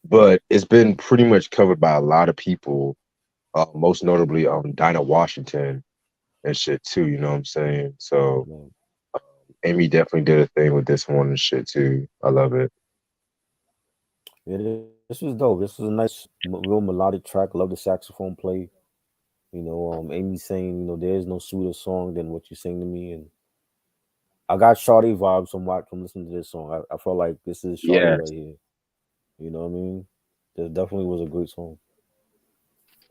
but it's been pretty much covered by a lot of people, most notably Dinah Washington and shit too. You know what I'm saying? So Yeah. Amy definitely did a thing with this one and shit too. I love it. Yeah, this was dope. This was a nice, real melodic track. Love the saxophone play. Amy saying, there is no sweeter song than what you sing to me, and I got Sade vibes from listening to this song. I felt like this is Sade right Yes. here. You know what I mean? This definitely was a great song.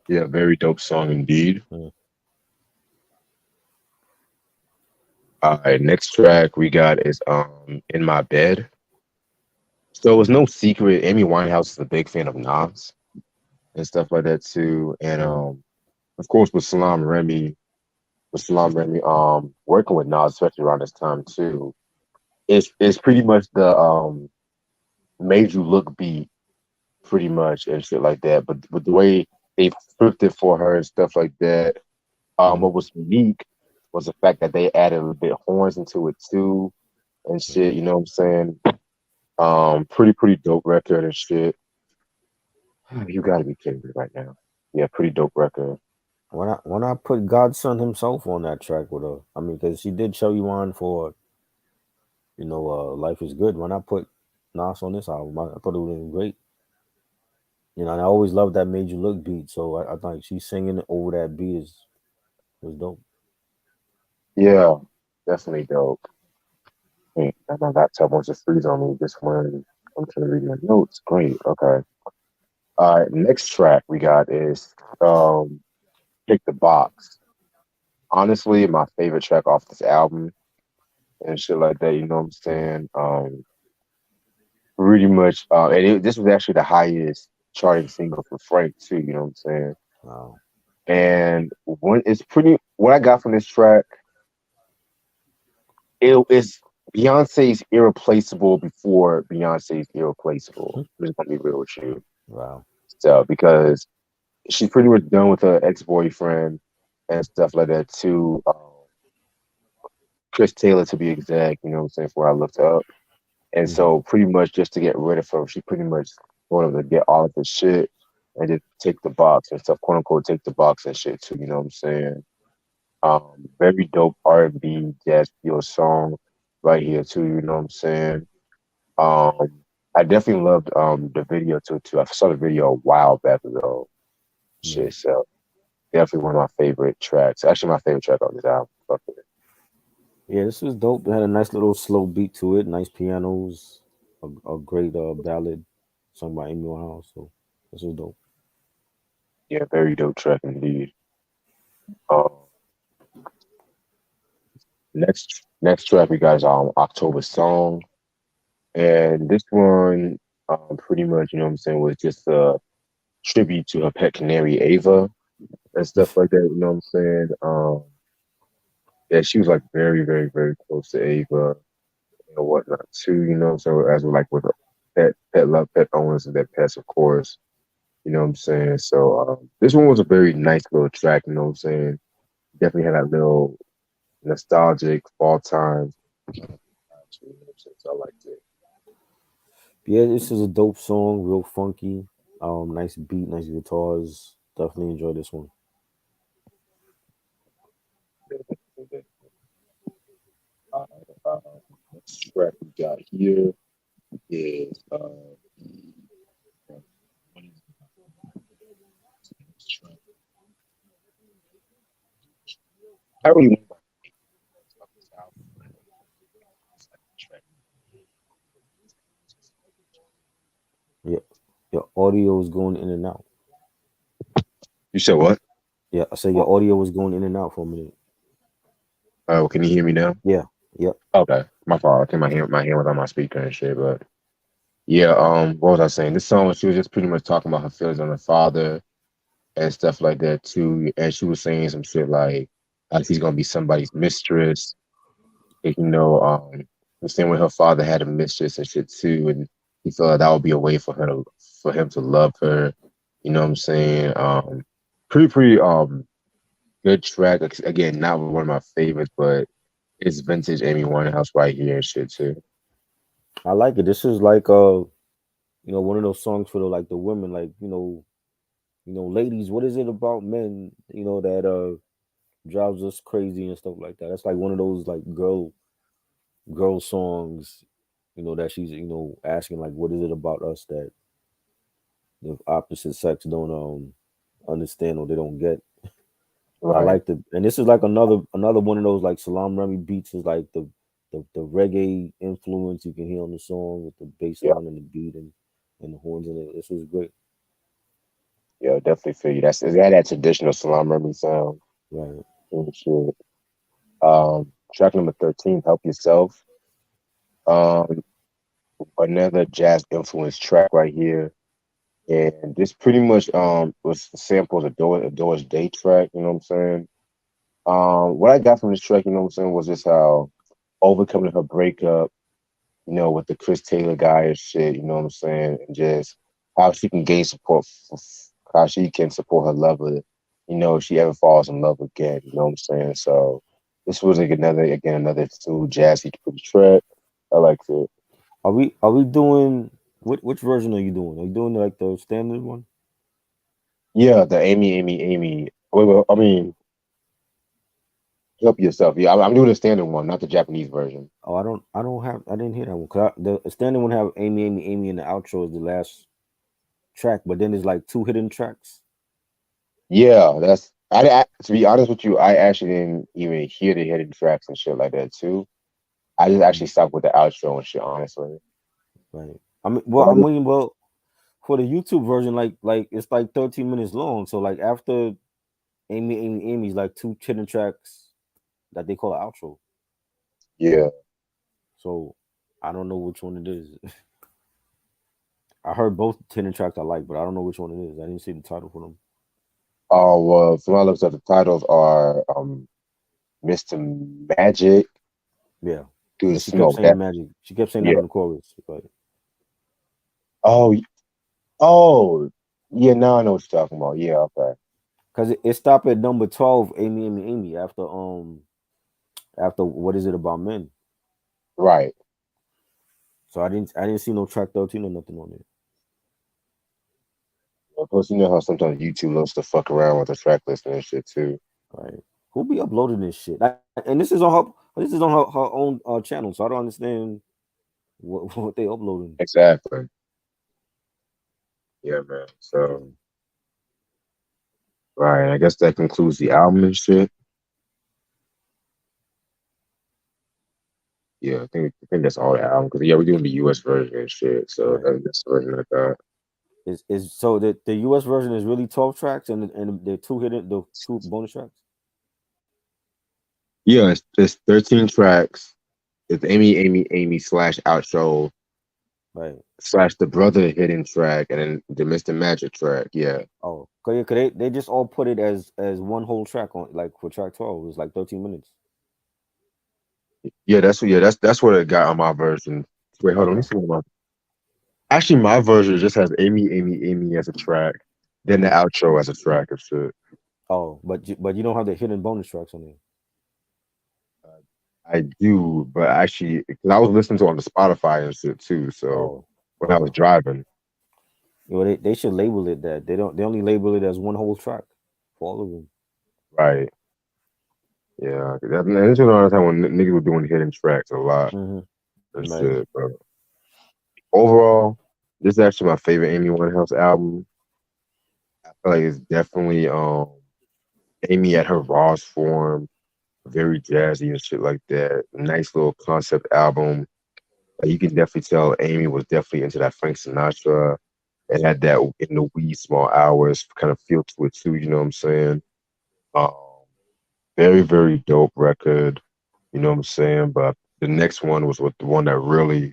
Yeah, very dope song indeed. Mm, All right, next track we got is In My Bed. So it's no secret, Amy Winehouse is a big fan of Nas and stuff like that too. And mm, of course with Salam Remy working with Nas, especially around this time too, it's pretty much the made you look beat pretty much and shit like that. But with the way they flipped it for her and stuff like that, mm, what was unique was the fact that they added a little bit of horns into it too and shit, mm. you know what I'm saying? Pretty dope record and shit. You gotta be kidding me right now. Yeah, pretty dope record. Why not put Godson himself on that track with her? I mean, because she did show you on for Life Is Good. Why not put Nas on this album? I thought it would have been great. And I always loved that Made You Look beat. So I think she's singing over that beat is was dope. Yeah, definitely dope. Hey, my laptop wants to freeze on me just when I'm trying to read my notes. Great. Okay. All right. Next track we got is Pick the Box. Honestly, my favorite track off this album and shit like that. You know what I'm saying? Pretty much. This was actually the highest charting single for Frank too. You know what I'm saying? Wow. And what I got from this track, it is Beyonce's irreplaceable before Beyonce's irreplaceable. I'm just gonna be real with you. Wow. So because she's pretty much done with her ex-boyfriend and stuff like that too. Chris Taylor to be exact, you know what I'm saying, before I looked up. And Hmm. so pretty much just to get rid of her, she pretty much wanted to get all of the shit and just take the box and stuff, quote unquote, take the box and shit too, you know what I'm saying? Very dope R&B jazz feel song right here too, you know what I'm saying? Um, I definitely loved the video too. I saw the video a while back ago. Yeah. Shit, so. Definitely one of my favorite tracks. Actually, my favorite track on this album. Fuck with it. Yeah, this was dope. It had a nice little slow beat to it, nice pianos, a great ballad sung by Amy Winehouse. So this was dope. Yeah, very dope track indeed. Um, next track we got is October Song, and this one pretty much you know what I'm saying was just a tribute to her pet canary Ava and stuff like that. You know what I'm saying? Yeah, she was like very very close to Ava and whatnot too. You know, so as with like with pet love pet owners and their pets, of course. You know what I'm saying? So this one was a very nice little track. You know what I'm saying? Definitely had that little nostalgic fall time. You know what I'm saying? So I liked it. Yeah, this is a dope song, real funky. Nice beat, nice guitars. Definitely enjoy this one. Uh, uh, next track we got here is I really want to talk this album, but it's like a track. Yeah, your audio is going in and out. You said what? Yeah, I said your audio was going in and out for a minute. Can you hear me now? Yeah, yep. Okay, my fault. I think my hand was on my speaker and shit, but yeah. What was I saying? This song, she was just pretty much talking about her feelings on her father and stuff like that too. And she was saying some shit like, she's gonna be somebody's mistress. And, you know, the same way her father had a mistress and shit too, and he felt like that would be a way for him to love her. You know what I'm saying? Pretty good track. Again, not one of my favorites, but it's vintage Amy Winehouse right here and shit too. I like it. This is like one of those songs for the like the women, like ladies. What is it about men, that drives us crazy and stuff like that? That's like one of those like girl songs, that she's asking like, what is it about us that the opposite sex don't understand or they don't get. I Right. like the and this is like another one of those like Salam Remy beats is like the reggae influence you can hear on the song with the bass Yeah. line and the beat and the horns in it. This was great. Yeah. Definitely feel you. It had that traditional Salam Remy sound Right. and shit. Track number 13, Help Yourself. Um, another jazz influenced track right here. And this pretty much was samples of Doris Day track, you know what I'm saying? What I got from this track, you know what I'm saying, was just how overcoming her breakup, you know, with the Chris Taylor guy and shit, you know what I'm saying, and just how she can gain support, how she can support her lover, you know, if she ever falls in love again, you know what I'm saying? So this was like another smooth jazzy pretty track. I like it. Are we doing which version are you doing? Are you doing like the standard one? Yeah, the Amy. Wait, I mean, help yourself. Yeah, I'm doing the standard one, not the Japanese version. Oh, I didn't hear that one. The standard one have Amy in the outro is the last track, but then there's like two hidden tracks. Yeah, to be honest with you, I actually didn't even hear the hidden tracks and shit like that too. I just actually Mm, stopped with the outro and shit, honestly. right. I mean, But well, I mean, well, for the YouTube version, like it's like 13 minutes long. So like after Amy's like two hidden tracks that they call outro. yeah. So I don't know which one it is. I heard both hidden tracks I like, but I don't know which one it is. I didn't see the title for them. Oh well, from what I looked at, the titles are Mr. Magic. Yeah. Dude, And she kept no, saying that magic. She kept saying that yeah. in the chorus. But Oh, oh, yeah. Now I know what you're talking about. Yeah, okay, because it stopped at number 12, Amy, after what is it about men? right. So I didn't see no track 13 or nothing on it. Of course, you know how sometimes YouTube loves to fuck around with the track list and shit too. Right. Who be uploading this shit? And this is on her own channel, so I don't understand what they uploading. Exactly. Yeah, man. So Yeah. Right. I guess that concludes the album and shit. Yeah, I think that's all the album. Because yeah, we're doing the US version and shit. So Right. that's the version I got. Is so the US version is really 12 tracks and the two bonus tracks. Yeah, it's 13 tracks. It's Amy slash outro Right. slash the brother hidden track and then the Mr. Magic track. Yeah. Oh, cause they just all put it as one whole track on like for track 12. It was like 13 minutes. Yeah, that's what it got on my version. Wait, hold on. Let me Okay. see what my actually my version just has Amy as a track, then the Hmm. outro as a track of shit. Oh, but you don't have the hidden bonus tracks on there. I do, but actually, because I was listening to it on the Spotify and shit too. So Oh, when I was okay. driving, You know, they should label it that. They only label it as one whole track for all of them. right? Yeah, that's another time when niggas were doing hidden tracks a lot Hmm. and Right. shit. But overall, this is actually my favorite Amy Winehouse album. I feel like it's definitely Amy at her rawest form, very jazzy and shit like that. Nice little concept album. Like, you can definitely tell Amy was definitely into that Frank Sinatra. It had that in the wee small hours kind of feel to it too. You know what I'm saying? Um, very very dope record. You know what I'm saying? But the next one was what the one that really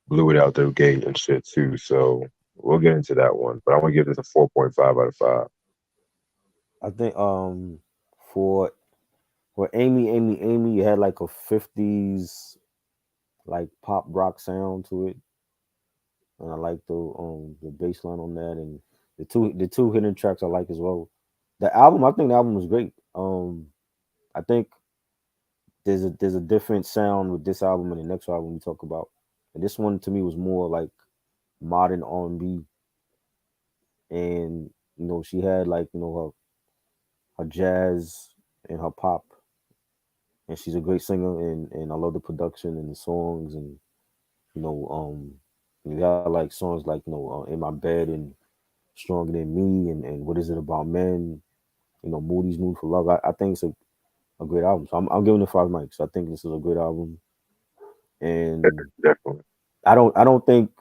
blew it out the gate and shit too. So we'll get into that one. But I want to give this a 4.5 out of 5. I think for Amy, it had like a 50s like pop rock sound to it. And I like the bass line on that and the two hidden tracks I like as well. I think the album was great. I think there's a different sound with this album and the next album we talk about. And this one to me was more like modern R&B, and she had like her jazz and her pop, and she's a great singer, and I love the production and the songs, and you know you got like songs like In My Bed and Stronger Than Me, and What Is It About Men, Moody's Mood for Love. I think it's a great album. So I'm giving it 5 mics. I think this is a great album, and Definitely. I don't think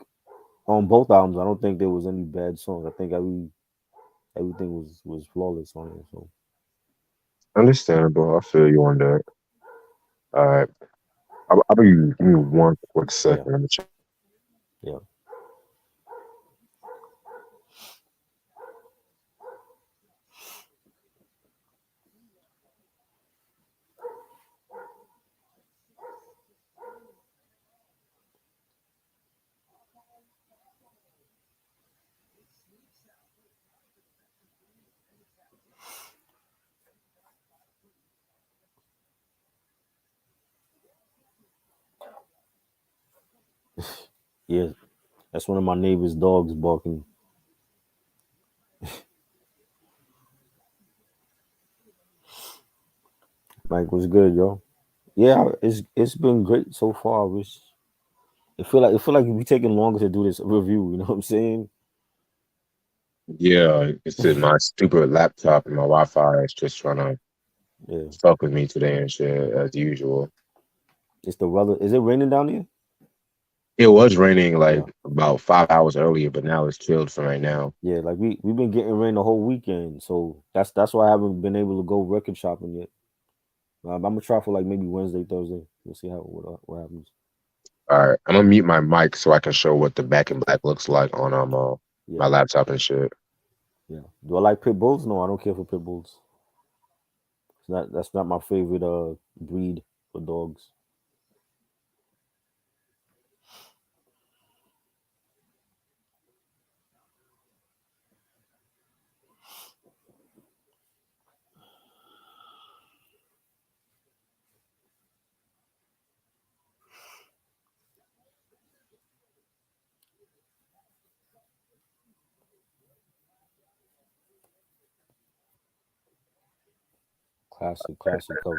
on both albums I don't think there was any bad songs. I think everything was flawless on it. So Understandable. I feel you on that. All right. I'll be give me one quick yeah, second. Let me check. yeah. Yeah, that's one of my neighbor's dogs barking. Like, was good, yo. Yeah, it's been great so far. I wish it feel like we taking longer to do this review. You know what I'm saying? Yeah, it's in my stupid laptop and my Wi-Fi is just trying to Yeah, fuck with me today and shit as usual. it's the weather. Is it raining down here? It was raining Yeah, like about 5 hours earlier, but now it's chilled for right now. yeah. Like we've been getting rain the whole weekend, so that's why I haven't been able to go record shopping yet. I'm gonna try for like maybe Wednesday, Thursday. We'll see what happens. All right, I'm gonna mute my mic so I can show what the back in black looks like on my Yeah, laptop and shit. yeah. Do I like pit bulls? No, I don't care for pit bulls. That's not my favorite breed for dogs. Classic cover.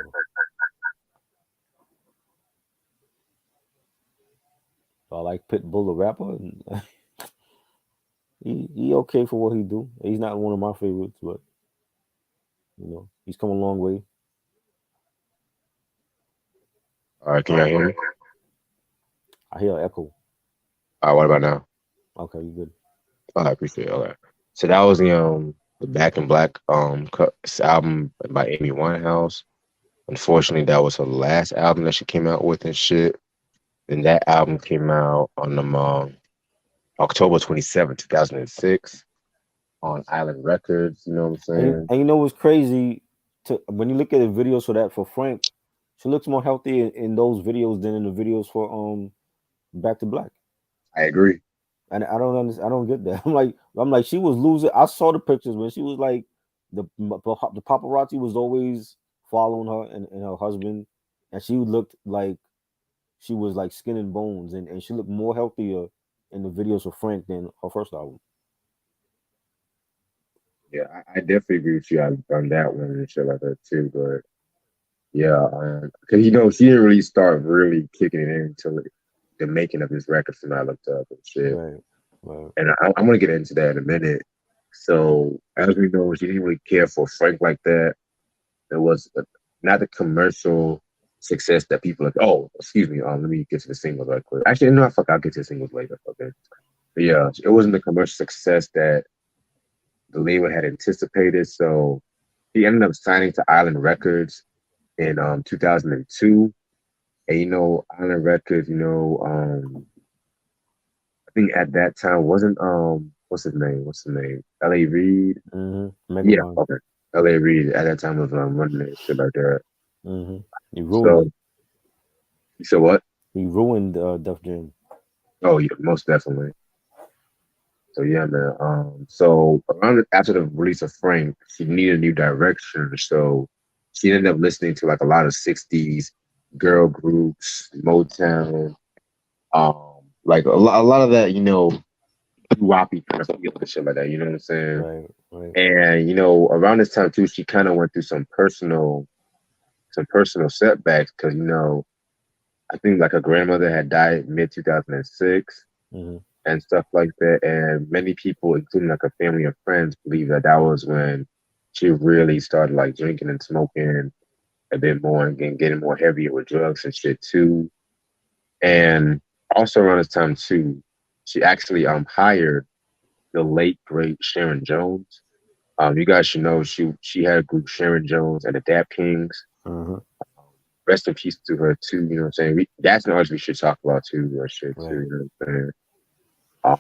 Do I like Pitbull the rapper? He okay for what he do. He's not one of my favorites, but You know, he's come a long way. All right, can y'all hear me? I hear an echo. All right, what about now? Okay, you good? Oh, I appreciate it. All right. So that was the Back in Black album by Amy Winehouse. Unfortunately, that was her last album that she came out with and shit. And that album came out on October 27th, 2006 on Island Records. You know what I'm saying? And you know what's crazy? To when you look at the videos for that for Frank, she looks more healthy in those videos than in the videos for Back to Black. I agree. And I don't understand. I don't get that. I'm like she was losing. I saw the pictures when she was like the paparazzi was always following her and her husband, and she looked like she was like skin and bones, and she looked more healthier in the videos for Frank than her first album. Yeah, I definitely agree with you on that one and shit like that too. But yeah, because she didn't really start really kicking it in until the making of this record from I looked up and shit. Right. Right. And I'm gonna get into that in a minute. So as we know, she didn't really care for Frank like that. It was not the commercial success that people like. Oh, excuse me. Let me get to the singles right quick. Actually, no, fuck. I'll get to the singles later. Okay. But yeah, it wasn't the commercial success that the label had anticipated. So he ended up signing to Island Records in 2002. And Island Records, I think at that time wasn't what's his name? What's his name? L.A. Reid. Yeah, Megaman. okay. L.A. Reid at that time was running that shit like that. He ruined So it. you said what? He ruined Def Jam. Oh yeah, most definitely. So yeah, man. So after the release of Frank, she needed a new direction. So she ended up listening to like a lot of '60s girl groups, Motown, like a lot of that, wappy kind of feel and shit like that. You know what I'm saying? Right. Right. And around this time too, she kind of went through some personal setbacks because I think like her grandmother had died mid 2006 and stuff like that. And many people, including like her family and friends, believe that that was when she really started like drinking and smoking a bit more and getting more heavier with drugs and shit too. And also around this time too, she actually hired the late great Sharon Jones. You guys should know she had a group Sharon Jones and the Dap Kings. Rest in peace to her too. You know what I'm saying? That's an artist we should talk about too. Or shit too. Right. You know what I'm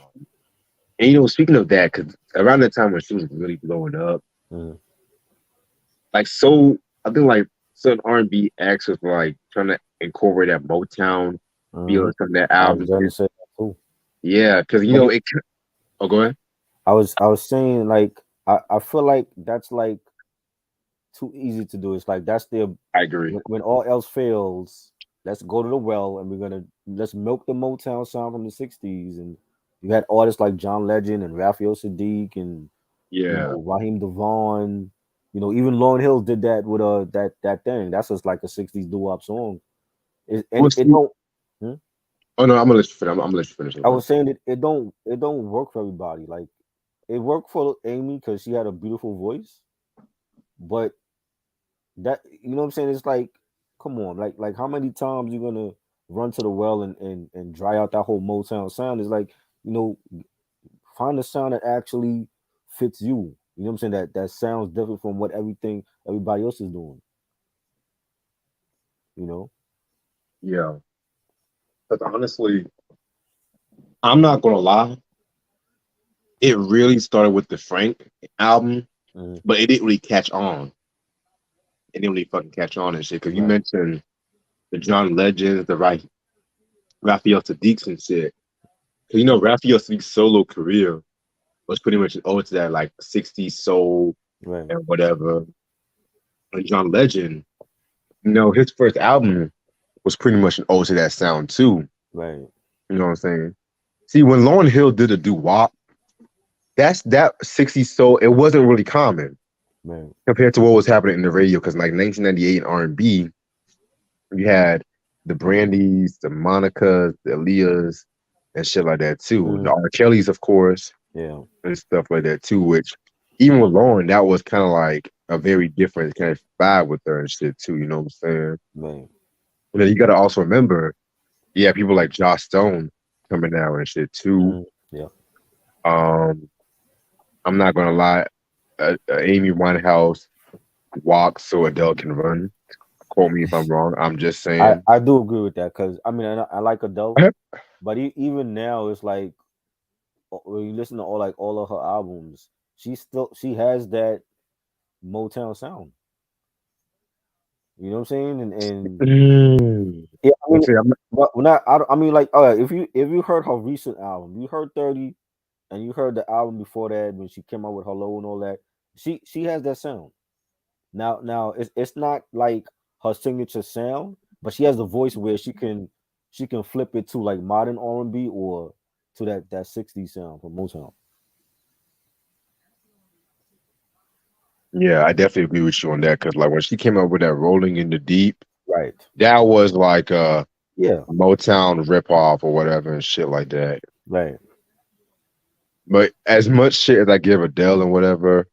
saying? And speaking of that, because around that time when she was really blowing up, like so, I think like certain R&B acts was like trying to incorporate that Motown feel from that I album. was going to say that too. Yeah, because it. Oh, go ahead. I was saying like I feel like that's like too easy to do. It's like that's their. I agree. When all else fails, let's go to the well and let's milk the Motown sound from the '60s. And you had artists like John Legend and Raphael Sadiq and Raheem Devon. Even Lauryn Hill did that with that thing. That's just like a '60s doo-wop song. It don't. Oh no, I'm gonna let you finish. I'm gonna let you finish. I was saying it don't work for everybody. Like it worked for Amy because she had a beautiful voice, but that what I'm saying, it's like, come on, like how many times you gonna run to the well and dry out that whole Motown sound? Is like, find a sound that actually fits you. You know what I'm saying? That sounds different from what everybody else is doing. Yeah. But honestly, I'm not gonna lie. It really started with the Frank album, but it didn't really catch on. It didn't really fucking catch on and shit. Because you mentioned the John Legends, the Raphael Sadiqs and shit. Because Raphael Sadiq's solo career was pretty much owed to that like '60s soul and whatever. And John Legend, his first album was pretty much an ode to that sound too. Right. You know what I'm saying? See, when Lauryn Hill did a doo-wop, that '60s soul, it wasn't really common compared to what was happening in the radio. Because like 1998 in R&B, you had the Brandys, the Monicas, the Aaliyahs, and shit like that too. The R. Kellys, of course, and stuff like that too. Which even with Lauryn, that was kind of like a very different kind of vibe with her and shit too. You know what I'm saying? Man. And then you got to also remember, yeah, people like Joss Stone coming out and shit too. Yeah. Um, I'm not gonna lie, Amy Winehouse walks so Adele can run. Quote me if I'm wrong. I'm just saying. I do agree with that because I mean I like Adele, but even now it's like when you listen to all of her albums, she has that Motown sound. You know what I'm saying? And Mm. yeah, I mean, See, but when I mean, like, all right, if you heard her recent album, you heard 30, and you heard the album before that when she came out with Hello and all that. She has that sound. Now it's not like her signature sound, but she has the voice where she can flip it to like modern R&B or to that 60s sound from Motown. yeah, I definitely agree with you on that because like when she came up with that "Rolling in the Deep," Right. that was like a Yeah. Motown ripoff or whatever and shit like that. Right. But as much shit as I give Adele and whatever,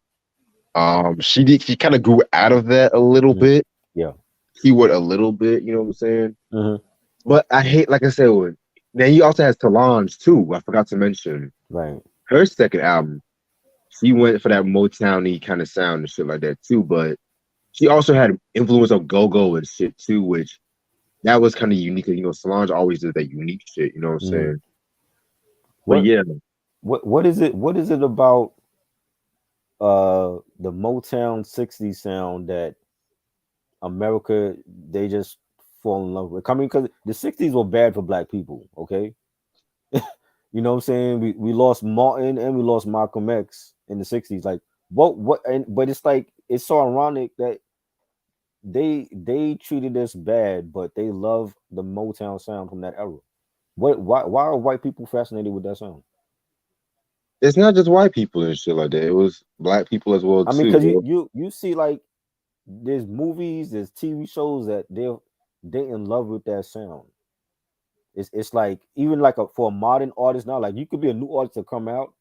she kind of grew out of that a little Mhm. bit. Yeah. Keyword a little bit, you know what I'm saying? Hmm. But I hate, like I said, then he also has Solange too. I forgot to mention Right. her second album. She went for that Motown-y kind of sound and shit like that too. But she also had influence of go-go and shit too, which that was kind of unique. You know, Solange always did that unique shit. You know what I'm Hmm. saying? But What yeah, what is it? What is it about the Motown 60s sound that America they just fall in love with? I mean, because the 60s were bad for black people, okay? You know what I'm saying? We lost Martin and we lost Malcolm X in the 60s. Like what and but it's like it's so ironic that they treated us bad, but they love the Motown sound from that era. Why are white people fascinated with that sound? it's not just white people and shit like that. It was black people as well I mean, because too. you see like there's movies, there's TV shows that they in love with that sound. It's like even like for a modern artist now, like you could be a new artist to come out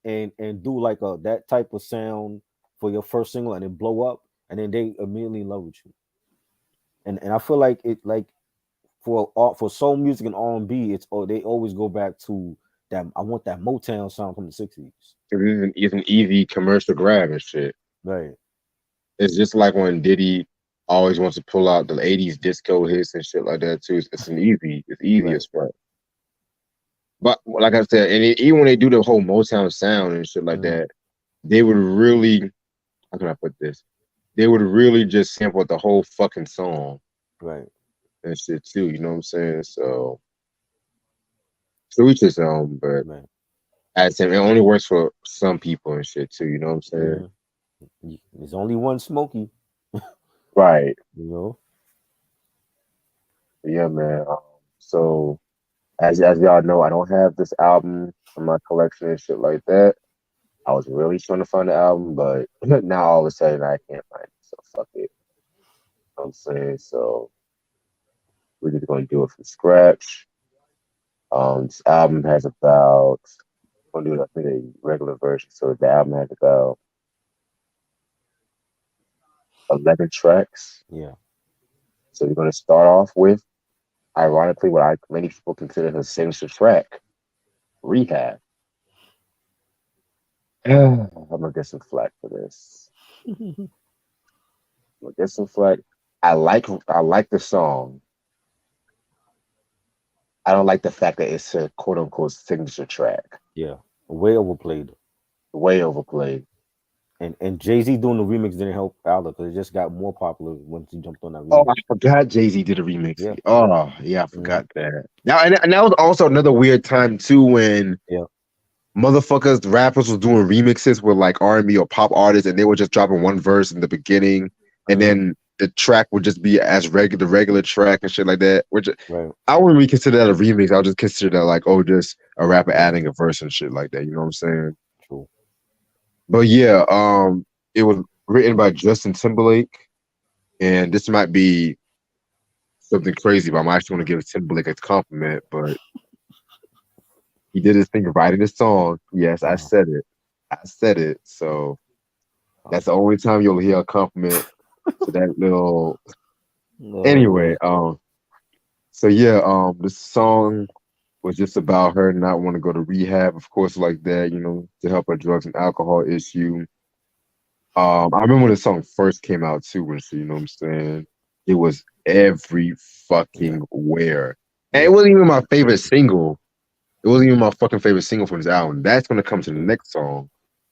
and do like a that type of sound for your first single and it blow up, and then they immediately in love with you. And I feel like it like for soul music and R&B, it's they always go back to that. I want that Motown sound from the 60s. It's an easy commercial grab and shit. Right, It's just like when Diddy always wants to pull out the '80s disco hits and shit like that too. It's easy right. as fuck. But like I said, and even when they do the whole Motown sound and shit like Hmm. that, they would really, how can I put this? They would really just sample the whole fucking song Right, and shit too. You know what I'm saying? So each his own, but right. as him, it only works for some people and shit too. You know what I'm saying? Hmm. There's only one Smokey, Right. you know. Yeah, man. So as y'all know, I don't have this album in my collection and shit like that. I was really trying to find the album, but now all of a sudden I can't find it. So fuck it. You know what I'm saying? So we're just gonna do it from scratch. This album has about I'm gonna do it I think a regular version. So the album has about 11 tracks. Yeah. So we're gonna start off with ironically what I many people consider his signature track, Rehab. I'm gonna get some flack for this. I'm gonna get some flack. I like the song. I don't like the fact that it's a quote unquote signature track. Yeah, way overplayed. Way overplayed. And Jay-Z doing the remix didn't help either because it just got more popular once he jumped on that Oh, remix. I forgot Jay-Z did a remix. Yeah. Oh, yeah, I Hmm. forgot that. Now, and that was also another weird time too when Yeah. motherfuckers, rappers was doing remixes with like R&B or pop artists, and they were just dropping one verse in the beginning, and Hmm. then the track would just be as the regular track and shit like that. Which Right. I wouldn't really consider that a remix. I would just consider that like, oh, just a rapper Yeah. adding a verse and shit like that. You know what I'm saying? True. But yeah, it was written by Justin Timberlake, and this might be something crazy, but I'm actually going to give Timberlake a compliment. But he did his thing writing the song. Yes, I Uh-huh. said it. I said it. So That's the only time you'll hear a compliment to that little. No, Anyway, so yeah, this song was just about her not want to go to rehab, of course, like that, to help her drugs and alcohol issue. I remember when the song first came out too, and so you know what I'm saying. It was every yeah, fucking where, and it yeah. wasn't even my favorite single. It wasn't even my fucking favorite single from this album. That's gonna come to the next song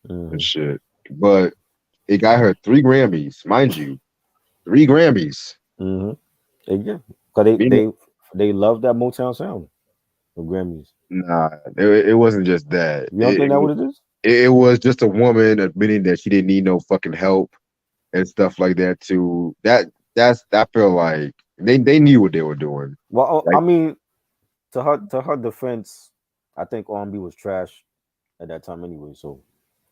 and Mm-hmm. shit. But it got her 3 Grammys, mind you, 3 Grammys. Mm-hmm. Yeah, because they love that Motown sound. The Grammys. Nah, it wasn't just that. You don't think that what it is? It was just a woman admitting that she didn't need no fucking help and stuff like that too. I feel like they knew what they were doing. Well, I Like, mean, to her defense, I think R&B was trash at that time anyway. So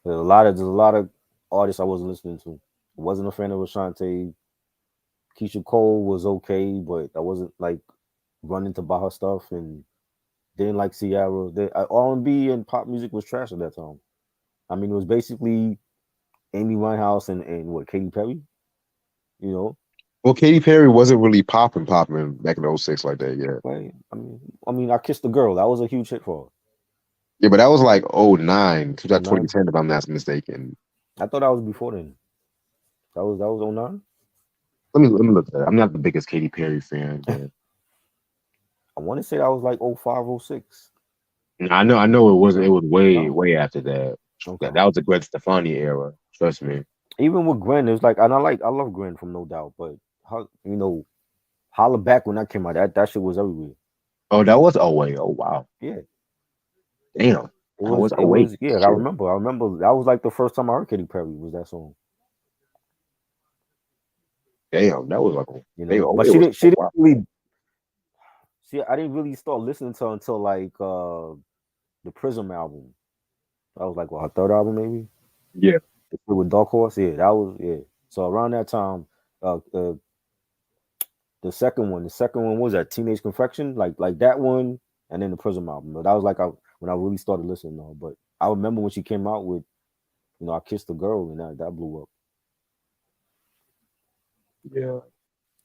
there's a lot of artists I wasn't listening to. I wasn't a fan of Ashanti. Keisha Cole was okay, but I wasn't like running to buy her stuff and didn't like Ciara. R&B and pop music was trash at that time. I mean, it was basically Amy Winehouse and what Katy Perry. You know, well, Katy Perry wasn't really popping back in '06 like that yet. right? I Kissed the Girl. That was a huge hit for her. Yeah, but that was like '09 to Oh that nine. 2010, if I'm not mistaken. I thought that was before then. That was oh nine. Let me look at that. I'm not the biggest Katy Perry fan, but I want to say that was like oh five oh six. I know it wasn't. It was No, way after that. That, okay. that was the Gwen Stefani era. Trust me. Even with Gwen, it was like, and I love Gwen from No Doubt, but her, Holla Back when that came out, that shit was everywhere. Oh, that was '08. Oh wow, Yeah, damn. it That was. was It '08. was. Yeah, I Shit. remember. I remember that was like the first time I heard Katy Perry was that song. Damn, that was like maybe But '08 she was didn't. a She didn't while. really. See, I didn't really start listening to her until like the Prism album. That was like what her third album maybe. Yeah, With Dark Horse, yeah, that was yeah. So around that time, uh, uh the second one was that Teenage Confection, like that one, and then the Prism album. But that was like when I really started listening to her. But I remember when she came out with, I Kissed the Girl, and that blew up. yeah.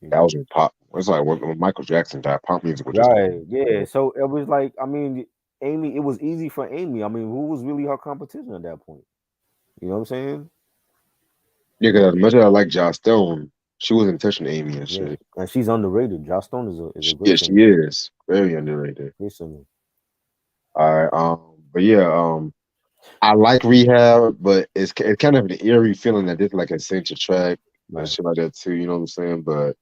You That know, was when pop. It's like when Michael Jackson died. Pop music was just right? Yeah. yeah, So it was like, Amy. It was easy for Amy. I mean, who was really her competition at that point? You know what I'm saying? because as much as I like Joss Stone, she wasn't touching Amy and Yeah. shit. And she's underrated. Joss Stone is a Yeah, great she singer. is very underrated. Great singer. All right, but yeah, I like Rehab, but it's kind of an eerie feeling that this like a central track and Right. shit like that too. You know what I'm saying? But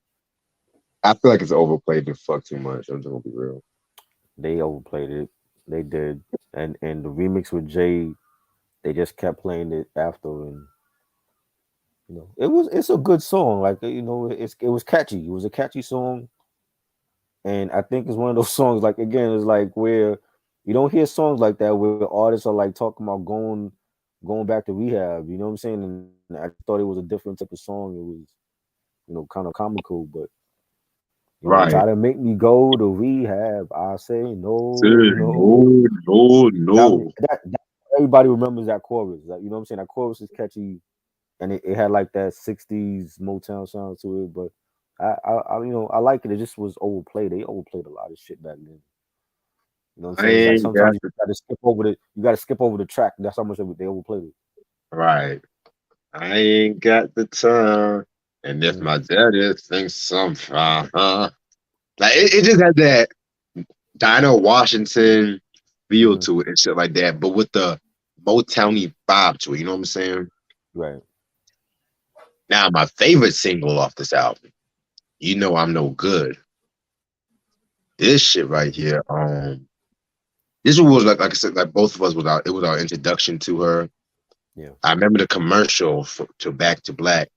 I feel like it's overplayed and fuck too much. I'm just gonna be real. They overplayed it. They did. And the remix with Jay, they just kept playing it after, and it's a good song. Like, it was catchy. It was a catchy song, and I think it's one of those songs. Like, again, it's like where you don't hear songs like that where artists are like talking about going back to rehab. You know what I'm saying? And I just thought it was a different type of song. It was kind of comical, but try Right. to make me go to rehab. I say no, Say no. no, no, I mean, no. that everybody remembers that chorus. Like, you know what I'm saying? That chorus is catchy, and it had like that '60s Motown sound to it. But I like it. It just was overplayed. They overplayed a lot of shit back then. You know what I'm I saying? It's like ain't sometimes got you got to skip over the you got to skip over the track. That's how much of it they overplayed it. right. I ain't got the time. And if my Hmm. daddy thinks I'm fine, like it just had that Dinah Washington feel Hmm. to it and shit like that, but with the Motowny vibe to it. You know what I'm saying? Right. Now, my favorite single off this album, "You Know I'm No Good." This shit right Hmm. here, this one was like I said, like both of us was it was our introduction to her. Yeah. I remember the commercial to Back to Black.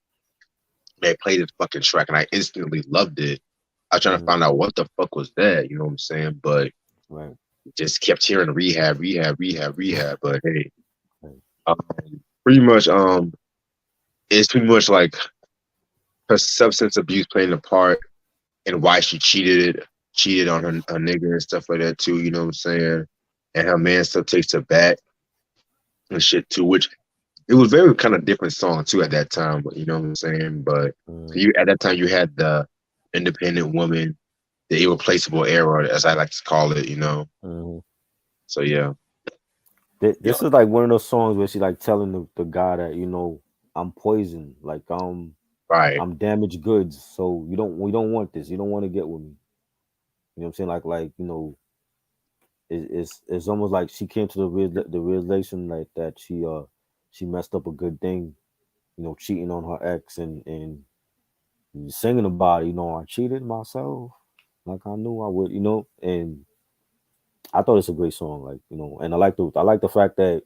They played this fucking track, and I instantly loved it. I was trying to Hmm. find out what the fuck was that. You know what I'm saying? But Right. just kept hearing rehab, rehab, rehab, rehab. But hey, Right. um, pretty much, it's pretty much like her substance abuse playing a part and why she cheated on her nigga and stuff like that too. You know what I'm saying? And her man still takes her back and shit too, which it was very kind of different song too at that time, but you know what I'm saying? But Mm, you at that time you had the independent woman, the irreplaceable era, as I like to call it, you know. mhm. So yeah. Yeah, This is like one of those songs where she like telling the guy that I'm poison, like right, I'm damaged goods, so we don't want this, you don't want to get with me. You know what I'm saying? It's almost like she came to the realization like that she messed up a good thing, cheating on her ex and singing about it. I cheated myself like I knew I would, and I thought it's a great song, like and I like the fact that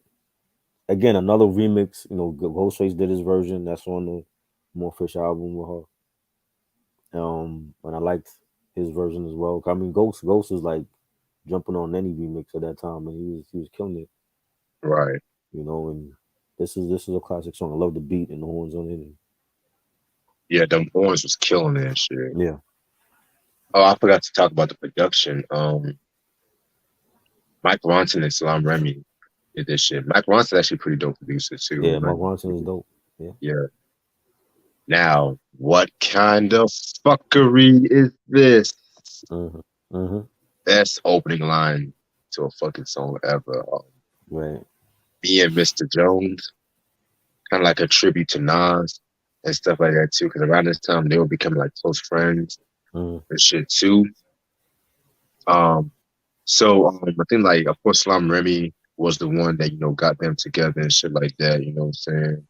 again another remix. Ghostface did his version that's on the More Fish album with her. And I liked his version as well. I mean, Ghost is like jumping on any remix at that time, and he was killing it. right. And this is a classic song. I love the beat and the horns on it. Yeah, them horns was killing that shit. Yeah, Oh, I forgot to talk about the production. Mike Ronson and Salam Remy did this shit. Mike Ronson's actually a pretty dope producer too. yeah. Mark Ronson is dope. Yeah. Yeah. Now, what kind of fuckery is this? Mhm. Mhm. Best opening line to a fucking song ever. Right. Me and Mr. Jones, kind of like a tribute to Nas and stuff like that too. Because around this time they were becoming like close friends Mhm. and shit too. Um, so I think like of course Slam Remy was the one that got them together and shit like that. You know what I'm saying?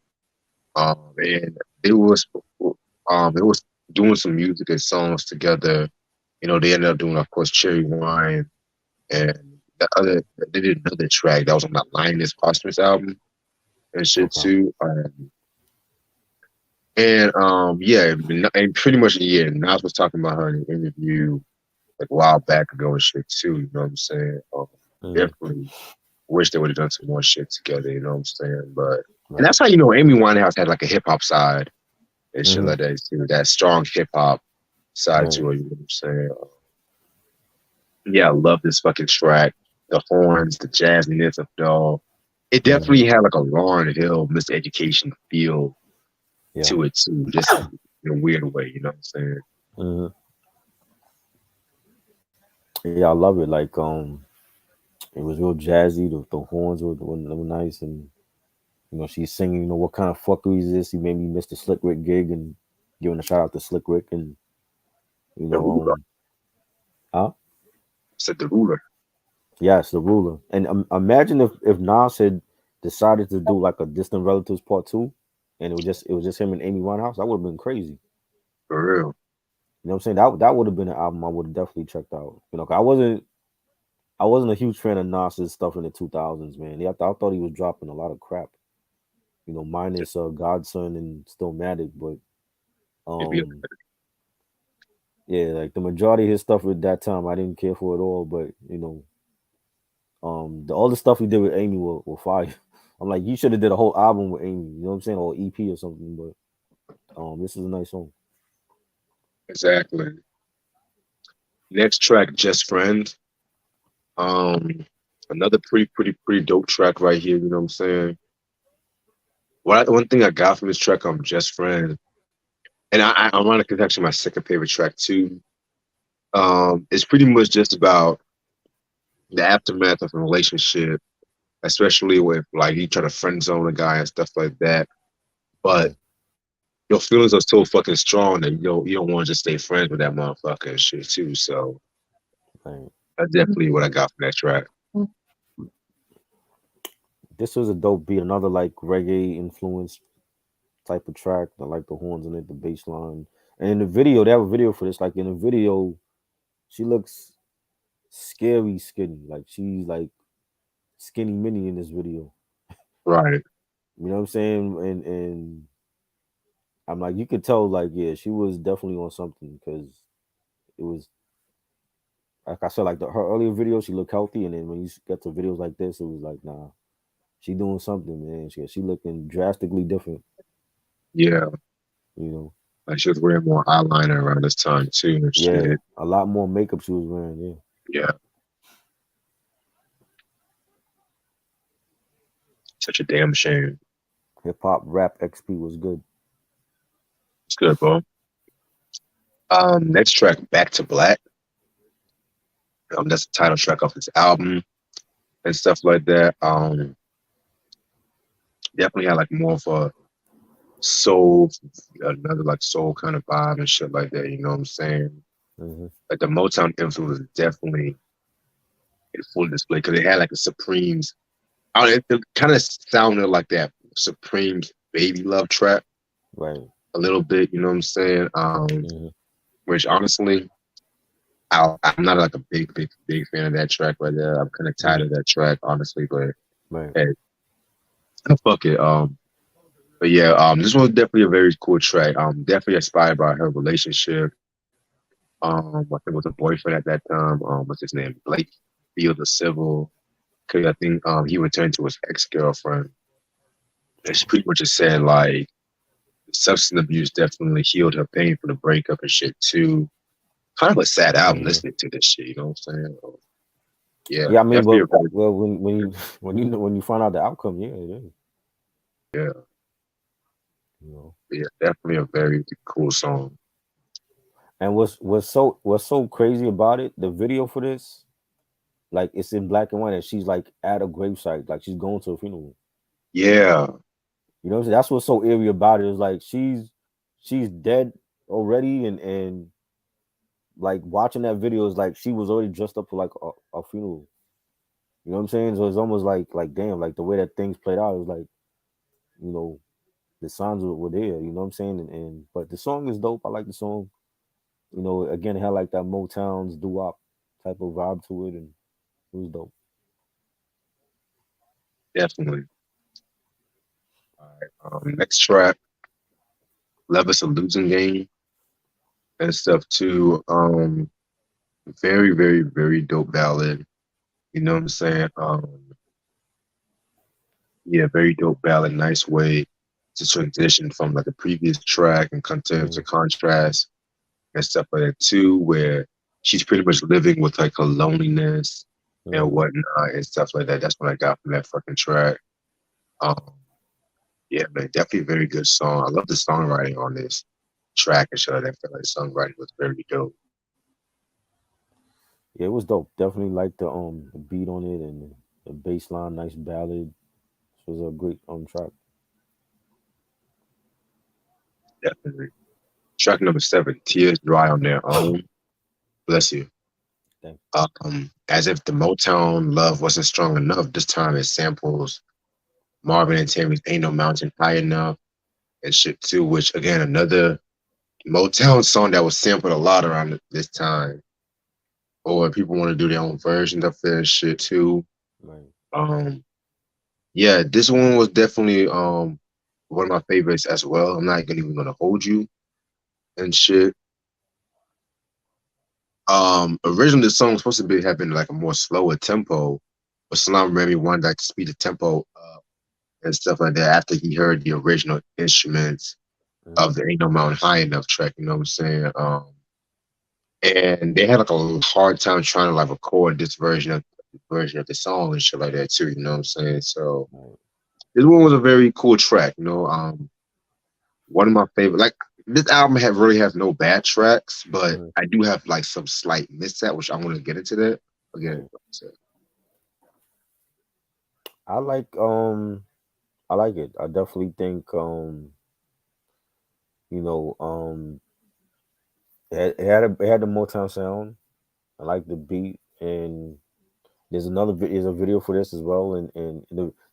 And it was doing some music and songs together. They ended up doing of course Cherry Wine and they did another track that was on that Lioness Posthumous album and shit Okay. too. And yeah, and pretty much yeah, Nas was talking about her in an interview like a while back ago and shit too. You know what I'm saying? Mhm. Definitely wish they would have done some more shit together. You know what I'm saying? And Right. that's how Amy Winehouse had like a hip hop side and shit Mhm. like that too. That strong hip hop side Right. to her. You know what I'm saying? Yeah, I love this fucking track. The horns, the jazziness of it all. It Mhm. definitely had like a Lauryn Hill miseducation feel Yeah. to it too, just in a weird way. You know what I'm saying? Mhm. Yeah, I love it. Like it was real jazzy. The horns were nice, and she's singing. What kind of fuckery is this? You made me miss the Slick Rick gig, and giving a shout out to Slick Rick, and you The know, ruler. huh? Said the ruler. Yes, the ruler. And imagine if Nas had decided to do like a Distant Relatives Part Two, and it was just him and Amy Winehouse. That would have been crazy. For real. You know what I'm saying? That would have been an album I would have definitely checked out. 'Cause I wasn't a huge fan of Nas's stuff in the 2000s, man. Yeah, I thought he was dropping a lot of crap. Minus Godson and Stillmatic, but It'd be um, yeah, like the majority of his stuff at that time, I didn't care for at all. But all the stuff he did with Amy were fire. I'm like, you should have did a whole album with Amy. You know what I'm saying, or EP or something. But this is a nice song. exactly. Next track, Just Friends. Um, Another pretty dope track right here. You know what I'm saying? One thing I got from this track, Just Friends, and I ironically, it's actually my second favorite track too. It's pretty much just about the aftermath of a relationship, especially with like you try to friend zone a guy and stuff like that. But Mm, your feelings are so fucking strong that you don't want to just stay friends with that motherfucker and shit too. So right. that's definitely what I got from that track. This was a dope beat. Another like reggae influence type of track. I like the horns in it, the bass line. And in the video, they have a video for this. Like in the video, she looks scary skinny. Like she's like skinny mini in this video. Right. You know what I'm saying? And I'm like, you could tell, like, yeah, she was definitely on something because it was like I said, like her earlier videos, she looked healthy, and then when you get to videos like this, it was like, nah, she doing something, man. She looking drastically different, Yeah. you know. Like she was wearing more eyeliner around this time too and Yeah, shit. a lot more makeup she was wearing. Yeah, Yeah. Such a damn shame. Hip hop rap XP was good. It's good, bro. Next track, Back to Black. That's the title track of his album and stuff like that. Definitely had like more of a soul, another like soul kind of vibe and shit like that. You know what I'm saying? Hmm. Like the Motown influence is definitely in full display because it had like a Supremes. I don't, it kind of sounded like that Supremes Baby Love track Right. a little bit. You know what I'm saying? Hmm. Which honestly, I'm not like a big fan of that track right there. I'm kind of tired Hmm. of that track, honestly. But Right. hey, fuck it. But yeah, this was definitely a very cool track. Definitely inspired by her relationship. I think with a boyfriend at that time. What's his name? Blake Field the Civil. Cause I think he returned to his ex girlfriend. And she pretty much just said like substance abuse definitely healed her pain from the breakup and shit too. Kind of a sad album Hmm. listening to this shit. You know what I'm saying? Yeah, Yeah, I mean, definitely a very well, when you find out the outcome, yeah, it is. yeah, You know. yeah, definitely a very cool song. And what's so crazy about it? The video for this, like, it's in black and white, and she's like at a gravesite, like she's going to a funeral. Yeah, You know what I'm saying? That's what's so eerie about it. Is like she's dead already, and like watching that video is like she was already dressed up for like a funeral. You know what I'm saying? So it's almost like damn, like the way that things played out is like, you know, the signs were there. You know what I'm saying? And but the song is dope. I like the song. You know, again, it had like that Motown's doo-wop type of vibe to it, and it was dope. definitely. All right, next track, Love is a Losing Game and stuff too. Very dope ballad. You know what I'm saying? Yeah, very dope ballad. Nice way to transition from like the previous track and content to Mm-hmm. contrast and stuff like that too, where she's pretty much living with like her loneliness and Mm-hmm. whatnot and stuff like that. That's what I got from that fucking track. Um, yeah, man, definitely a very good song. I love the songwriting on this track and shit like that. I feel like the songwriting was very dope. Yeah, it was dope. Definitely like the beat on it and the bass line, nice ballad. This was a great track. Definitely. Track number 7, Tears Dry on Their Own. Bless you. Thank As if the Motown love wasn't strong enough, this time it samples Marvin and Tammy's Ain't No Mountain High Enough and shit too, which again, another Motown song that was sampled a lot around this time. Or people want to do their own version of that shit too. right. Um, yeah, this one was definitely one of my favorites as well. I'm not even gonna hold you and shit. Originally the song was supposed to be have been like a more slower tempo, but Salam Remy wanted like to speed the tempo up and stuff like that after he heard the original instruments Mm-hmm. of the Ain't No Mountain High Enough track, you know what I'm saying? And they had like a little hard time trying to like record this version of the song and shit like that too, you know what I'm saying? So Right. this one was a very cool track, you know. One of my favorite like this album have really has no bad tracks, but Mm-hmm. I do have like some slight mishap, which I want to get into that. Again, Right. I like I like it. I definitely think you know it had the Motown sound. I like the beat, and there's a video for this as well, and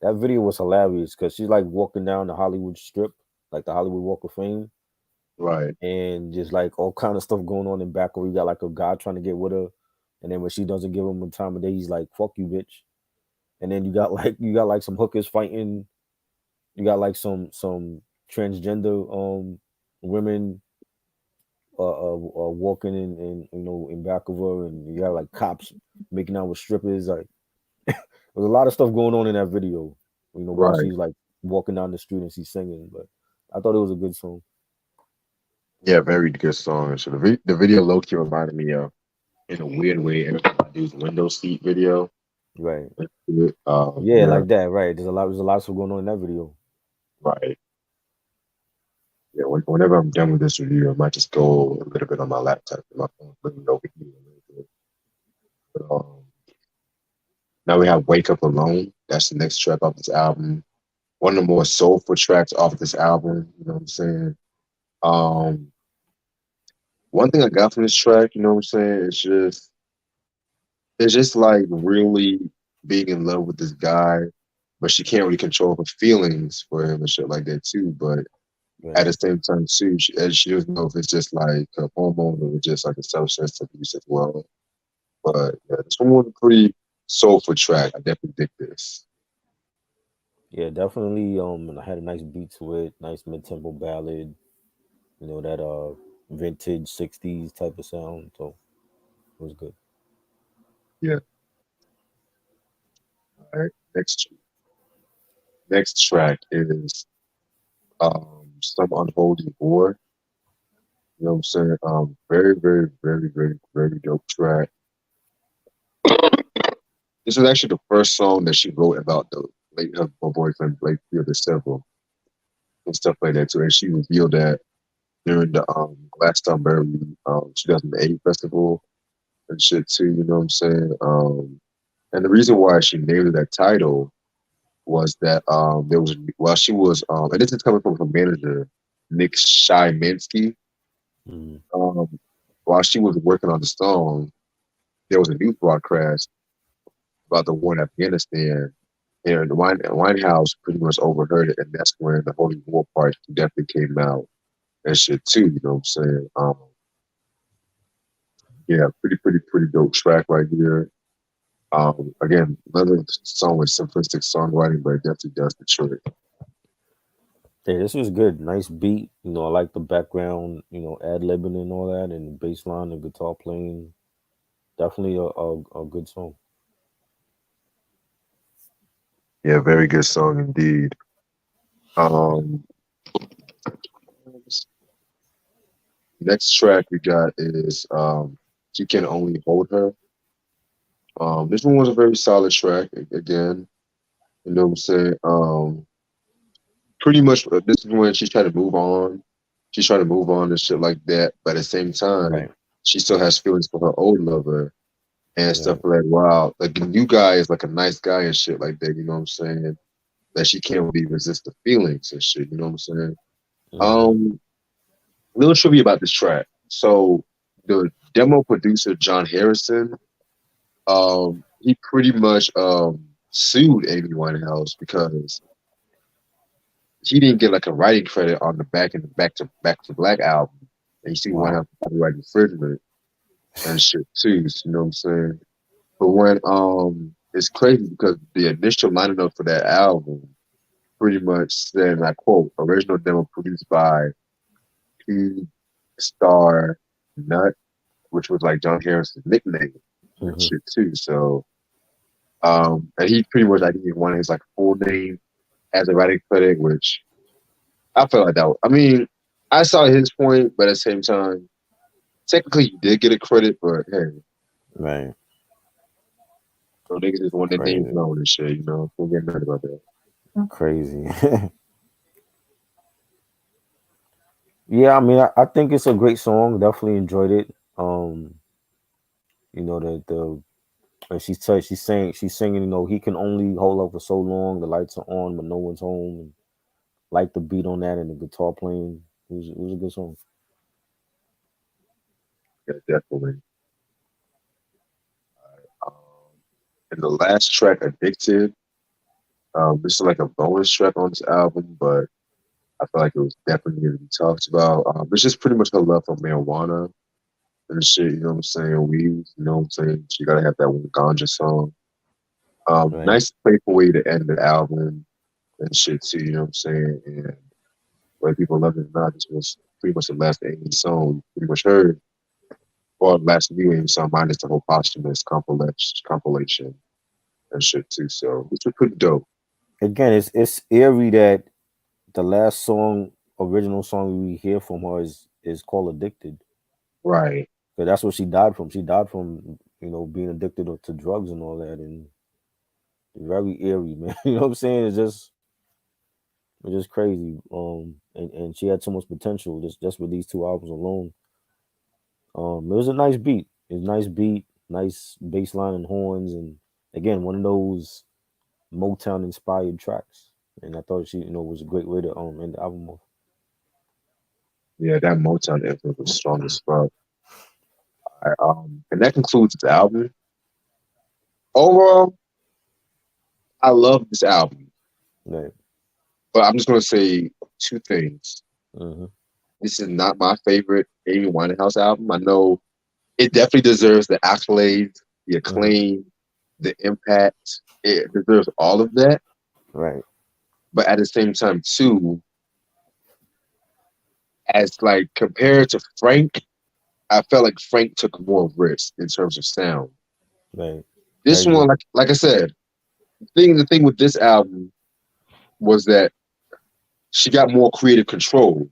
that video was hilarious because she's like walking down the Hollywood Strip, like the Hollywood Walk of Fame, right, and just like all kind of stuff going on in back where you got like a guy trying to get with her, and then when she doesn't give him the time of day, he's like, "Fuck you, bitch." And then you got like some hookers fighting. You got like some transgender women walking in you know in back of her, and you got like cops making out with strippers. Like there's a lot of stuff going on in that video. You know while right. she's like walking down the street and she's singing. But I thought it was a good song. Yeah, very good song. So the video low key reminded me of in a weird way Everybody Dude's window seat video. Right. Yeah, Yeah, like that. Right. There's a lot of stuff going on in that video. Right. Yeah. Whenever I'm done with this review, I might just go a little bit on my laptop and my phone, looking over here a little bit. But, now we have "Wake Up Alone." That's the next track off this album. One of the more soulful tracks off this album. You know what I'm saying? Um, one thing I got from this track, you know what I'm saying, it's just like really being in love with this guy, but she can't really control her feelings for him and shit like that too. But at the Right. same time too, she doesn't know if it's just like a hormone or just like a substance abuse as well. But yeah, this one was a pretty soulful track. I definitely dig this. Yeah, definitely. I had a nice beat to it, nice mid tempo ballad. That vintage '60s type of sound. So it was good. Yeah. All right. Next track is Some Unholy War. You know what I'm saying? Very, very, very, very, very dope track. This was actually the first song that she wrote about the late her boyfriend Blake Fielder Civil and stuff like that too. And she revealed that during the Glastonbury 2008 festival and shit too. You know what I'm saying? And the reason why she named it that title was that there was while she was and this is coming from her manager Nick Shymansky. Mhm. Um, while she was working on the song, there was a news broadcast about the war in Afghanistan, and Winehouse pretty much overheard it, and that's when the Holy War part definitely came out and shit too. You know what I'm saying? Yeah, pretty dope track right here. Again, another song with simplistic songwriting, but it definitely does the trick. Yeah, this was good. Nice beat. I like the background. Ad libbing and all that, and the bass line, the guitar playing. Definitely a good song. Yeah, very good song indeed. Um, Next track we got is "You Can Only Hold Her." This one was a very solid track. Again, you know what I'm saying. Pretty much this is when she's trying to move on. She's trying to move on and shit like that. But at the same time, Right. she still has feelings for her old lover and stuff Right. like wow, like the new guy is like a nice guy and shit like that. You know what I'm saying? That she can't really resist the feelings and shit. You know what I'm saying? Hmm. Um, Little trivia about this track. So the demo producer John Harrison, he pretty much sued Amy Winehouse because he didn't get like a writing credit on the back and the Back to Black album. And you see Wow. Winehouse copyright infringement and shit too. You know what I'm saying? But when it's crazy because the initial lineup for that album pretty much said, and I quote, original demo produced by P Star Nut, which was like John Harrison's nickname and Hmm. shit too. So and he pretty much I think he wanted his like full name as a writing credit, which I felt like that was, I mean, I saw his point, but at the same time, technically he did get a credit, but hey, Right. so niggas just want their names Crazy. known and shit, you know. Don't get mad about that. Crazy. Yeah, I mean, I think it's a great song. Definitely enjoyed it. The and she's singing. He can only hold up for so long. The lights are on, but no one's home. And like the beat on that and the guitar playing. It was a good song. Yeah, definitely. Um, and the last track, Addicted, this is like a bonus track on this album, but I feel like it was definitely need to be talked about. It's just pretty much her love for marijuana and shit, you know what I'm saying? Weed, you know what I'm saying? She gotta have that one ganja song. Right. Nice playful way to end the album and shit too, you know what I'm saying? And whether people love it or not, this was pretty much the last Amy song we pretty much heard, or the last new Amy song, minus the whole posthumous compilation and shit too. So which was pretty dope. Again, it's eerie that the last song, original song we hear from her is called "Addicted." Right. Because that's what she died from. She died from being addicted to drugs and all that, and very eerie, man. You know what I'm saying? It's just which is crazy. And she had so much potential just with these two albums alone. It was a nice beat. It was a nice beat, nice bass line and horns, and again, one of those Motown inspired tracks. And I thought she, was a great way to end the album off. Yeah, that Motown influence was strong as fuck. And that concludes this album. Overall, I love this album, Right. but I'm just gonna say two things. Mm-hmm. This is not my favorite Amy Winehouse album. I know it definitely deserves the accolades, the Mm-hmm. acclaim, the impact. It deserves all of that. Right. But at the same time, too, as like compared to Frank, I felt like Frank took more risk in terms of sound. Right. I This agree. one, like I said, the thing with this album was that she got more creative control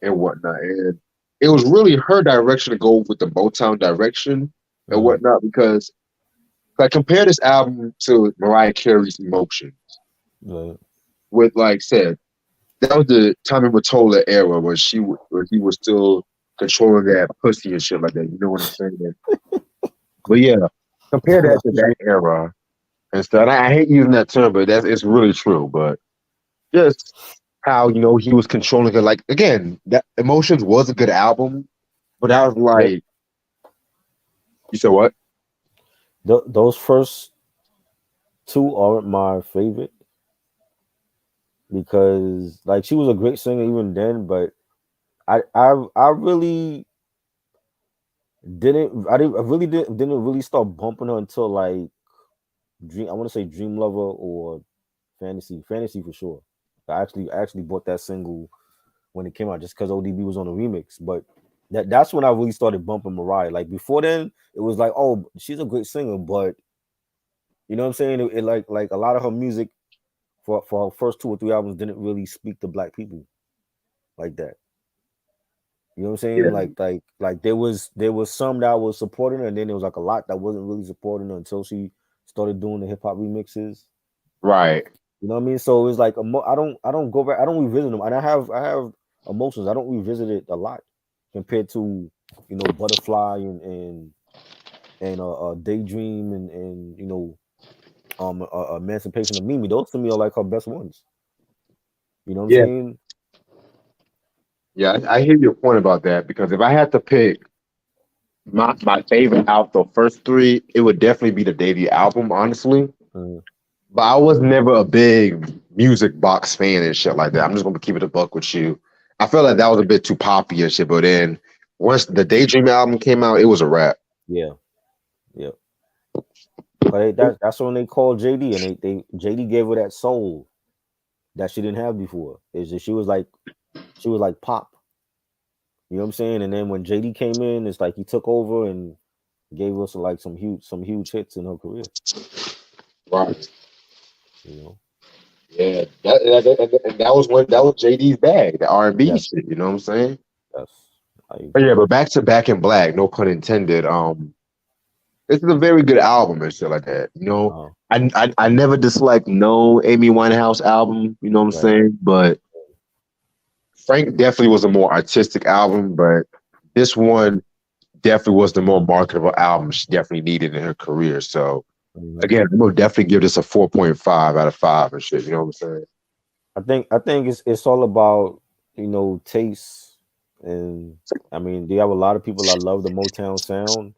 and whatnot. And it was really her direction to go with the Motown direction and Mm-hmm. whatnot because like compare this album to Mariah Carey's Emotion. Right. With like said, that was the Tommy Mottola era where where he was still controlling that pussy and shit like that. You know what I'm saying? But yeah, compare that to that era and stuff. And I hate using that term, but it's really true. But just how he was controlling it. Like again, that Emotions was a good album, but I was Yep. like, you said what? Those first two aren't my favorite because, like, she was a great singer even then, but I really I really didn't really start bumping her until like Dream. I want to say Dream Lover or Fantasy for sure. I actually bought that single when it came out just because ODB was on the remix. But that's when I really started bumping Mariah. Like before then, it was like, oh, she's a great singer, but you know what I'm saying? It like a lot of her music for her first two or three albums didn't really speak to black people like that. You know what I'm saying? Yeah, Like there was some that was supporting her, and then there was like a lot that wasn't really supporting her until she started doing the hip hop remixes. right. You know what I mean? So it's like I don't go back. I don't revisit them, and I have emotions. I don't revisit it a lot compared to Butterfly and Daydream and Emancipation of Mimi. Those to me are like her best ones. You know what I'm Yeah, saying? yeah. I hear your point about that because if I had to pick my favorite out the first three, it would definitely be the debut album, honestly. Mm, But I was never a big music box fan and shit like that. I'm just gonna keep it a buck with you. I felt like that was a bit too poppy and shit. But then once the Daydream album came out, it was a wrap. yeah, yeah. But that's when they called JD, and they JD gave her that soul that she didn't have before. Is that she was like pop. You know what I'm saying? And then when JD came in, it's like he took over and gave us like some huge hits in her career. Right. You know? Yeah. And that was JD's bag, the R&B Yes, shit. You know what I'm saying? yes, I But agree. yeah, but back to Back in Black, no pun intended. This is a very good album and shit like that. Uh, I never disliked no Amy Winehouse album. You know what I'm right. saying? But Frank definitely was a more artistic album, but this one definitely was the more marketable album she definitely needed in her career. So Mhm. again, I'm gonna definitely give this a 4.5 out of 5 and shit. You know what I'm saying? I think it's all about taste, and I mean, you have a lot of people that love the Motown sound,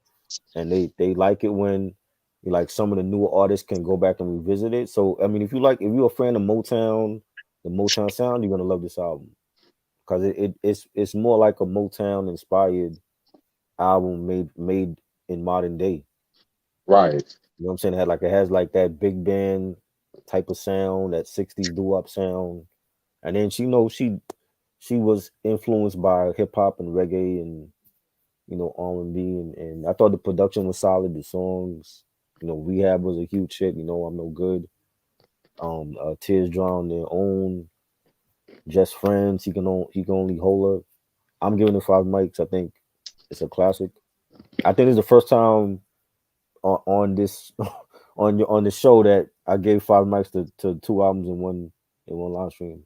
and they like it when like some of the newer artists can go back and revisit it. So I mean, if you're a fan of Motown, the Motown sound, you're gonna love this album because it's more like a Motown inspired album made in modern day. Right. You know what I'm saying? It has like that big band type of sound, that 60s doo-wop sound. And then she was influenced by hip hop and reggae and R&B and I thought the production was solid, the songs, Rehab was a huge hit, I'm no good. Tears Drown Their Own, Just Friends, he can only hold her. I'm giving it 5 mics. I think it's a classic. I think it's the first time on this on the show that I gave 5 mics to two albums in one live stream.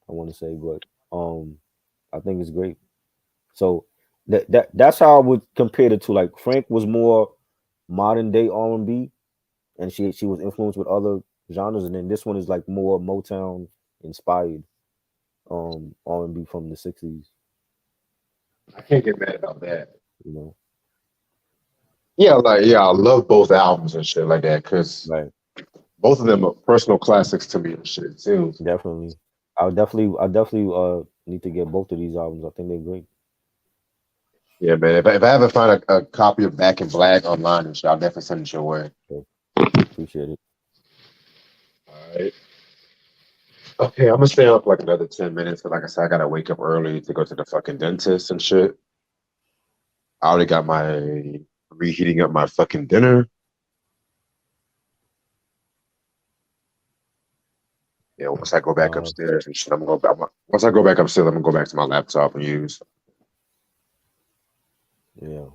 I want to say, but I think it's great. So that's how I would compare it to. Like Frank was more modern day R&B, and she was influenced with other genres, and then this one is like more Motown inspired R&B from the 60s. I can't get mad about that. You know, Yeah, I love both albums and shit like that because right? both of them are personal classics to me and shit too. Definitely. I definitely need to get both of these albums. I think they're great. Yeah, man. If I ever find a copy of Back in Black online and shit, I'll definitely send it your way. So appreciate it. All right. Okay, I'm gonna stay up like another 10 minutes. But like I said, I gotta wake up early to go to the fucking dentist and shit. I already got my reheating up my fucking dinner. Yeah, once I go back Uh, upstairs and shit, I'm gonna go back. Once I go back upstairs, I'm gonna go back to my laptop and use. yeah.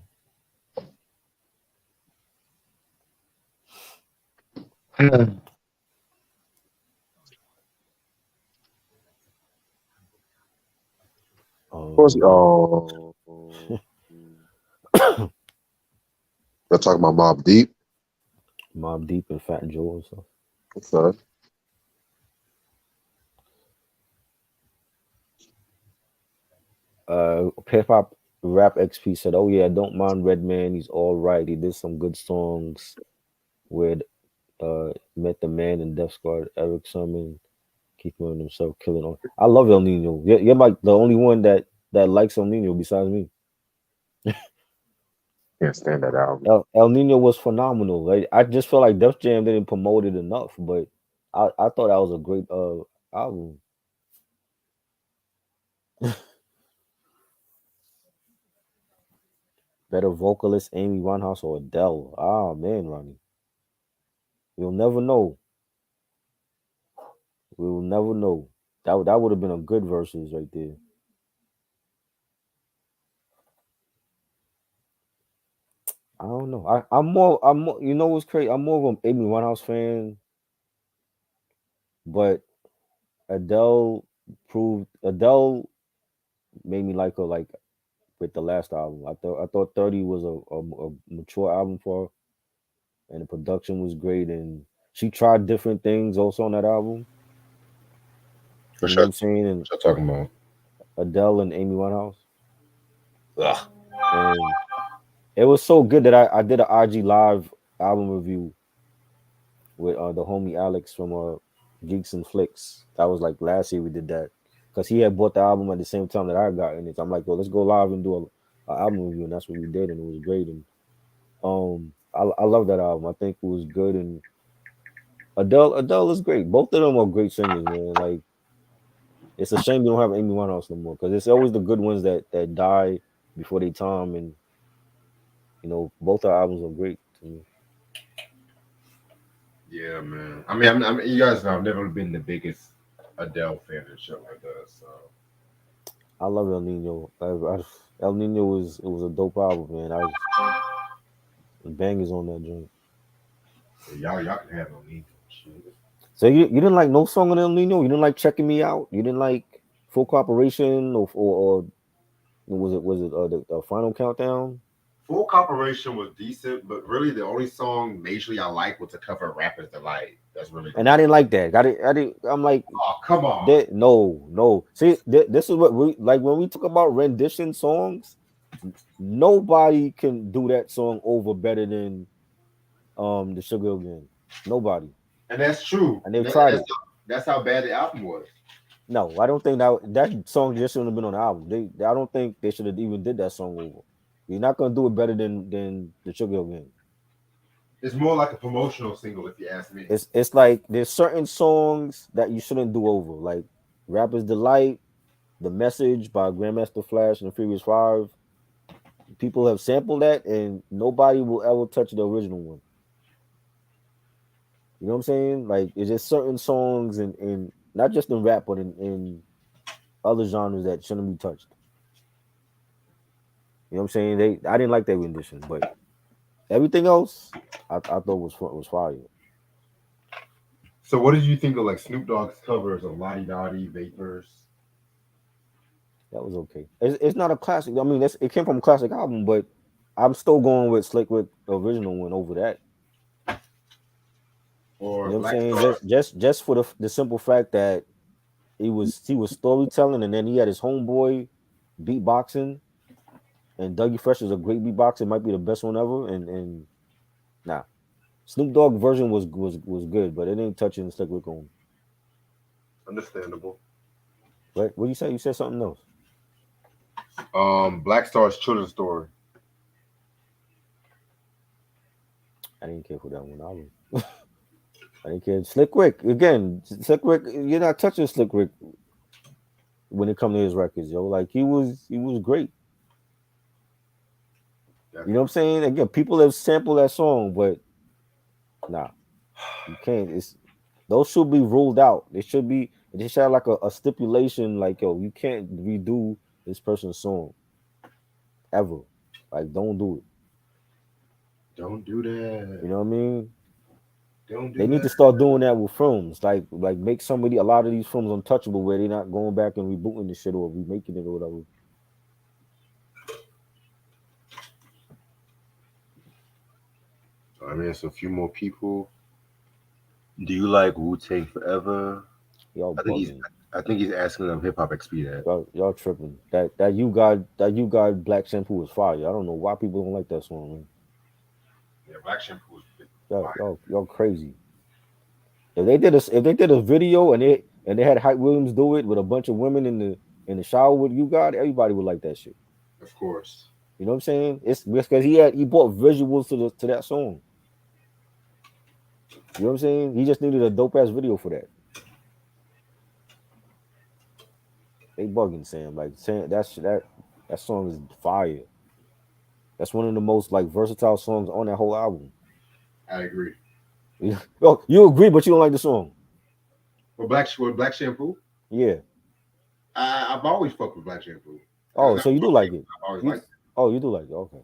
Of course, Um, they're talking about Mob Deep. Mob Deep and Fat Joe and stuff. What's up? Hip Hop Rap XP said, "Oh yeah, don't mind Redman. He's all right. He did some good songs with Met the Man and Def Squad, Eric Sermon, keeping on himself, killing on. I love El Nino. You're like the only one that likes El Nino besides me. Can't stand that album. El Nino was phenomenal. Like, I just feel like Def Jam didn't promote it enough, but I thought that was a great album. Better vocalist Amy Winehouse or Adele. Ah man, Ronnie. You'll never know. We will never know. That would have been a good verses right there. I don't know. I'm more you know what's crazy? I'm more of an Amy Winehouse fan, but Adele made me like her like with the last album. I thought 30 was a mature album for her, and the production was great, and she tried different things also on that album. For You know what sure. I'm saying? And What y'all talking about? Adele and Amy Winehouse. Ugh. And it was so good that I did an IG live album review with the homie Alex from Geeks and Flicks. That was like last year we did that because he had bought the album at the same time that I got in it. I'm like, yo, let's go live and do a album review, and that's what we did, and it was great. And I love that album. I think it was good, and Adele is great. Both of them are great singers, man. Like it's a shame we don't have Amy Winehouse no more because it's always the good ones that die before they time, and both our albums are great to me. Yeah, man. I mean, you guys know I've never been the biggest Adele fan and shit like that. So I love El Nino. El Nino was a dope album, man. Bangers on that joint. yeah, y'all can have no need for shit. So you didn't like no song on El Nino? You didn't like Checking Me Out? You didn't like Full Cooperation or was it the Final Countdown? Full Corporation was decent, but really the only song majorly I like was to cover Rapper's Delight. That's really the And I only. didn't like that. I didn't. I'm like, Oh, come on. no. See, this is what we like when we talk about rendition songs. Nobody can do that song over better than the Sugar Hill Gang. Nobody, And that's true. and they've tried it. That's how bad the album was. No, I don't think that song just shouldn't have been on the album. I don't think they should have even did that song over. You're not gonna do it better than the Sugar Hill Gang. It's more like a promotional single, if you ask me. It's like there's certain songs that you shouldn't do over, like Rapper's Delight, The Message by Grandmaster Flash and the Furious Five. People have sampled that, and nobody will ever touch the original one. You know what I'm saying? Like it's just certain songs and not just in rap, but in other genres that shouldn't be touched. You know what I'm saying? I didn't like that rendition, but everything else I thought was fire. So, what did you think of like Snoop Dogg's covers of Lottie Dottie, Vapors? That was okay. It's not a classic. I mean, it came from a classic album, but I'm still going with Slick Rick original one over that. You Or know what I'm Black saying? Star. Just for the simple fact that he was storytelling, and then he had his homeboy beatboxing, and Dougie Fresh is a great beatboxer, might be the best one ever. And nah, Snoop Dogg version was good, but it ain't touching Slick Rick on. Understandable. Right? What you say? You said something else. Black Star's children's story. I didn't care for that one album. I didn't care. Slick Rick again. Slick Rick, you're not touching Slick Rick when it comes to his records, yo. Like he was great. You know what I'm saying? Again, people have sampled that song, but nah, you can't. It's those should be ruled out. They should have like a stipulation, like yo, you can't redo this person's song ever. Like, don't do it. Don't do that. You know what I mean? Don't They do need to that. start doing that with films. Like make a lot of these films untouchable where they're not going back and rebooting the shit or remaking it or whatever. I mean, it's a few more people. Do you like Wu Tang Forever? Y'all I think he's. bugging. I think he's asking them hip hop XP that. Y'all tripping. You got Black Shampoo is fire. I don't know why people don't like that song, man. Yeah, Black Shampoo is Y'all fire. y'all, y'all crazy. If they did a video and they had Hype Williams do it with a bunch of women in the shower with you got, everybody would like that shit. Of course. You know what I'm saying? It's because he brought visuals to that song. You know what I'm saying? He just needed a dope ass video for that. They bugging Sam. Like Sam, that song is fire. That's one of the most like versatile songs on that whole album. I agree. Oh, you agree, but you don't like the song. Black Shampoo. Yeah. I've always fucked with Black Shampoo. Oh, so you do like it. I've always You, liked oh, you do like it. Okay.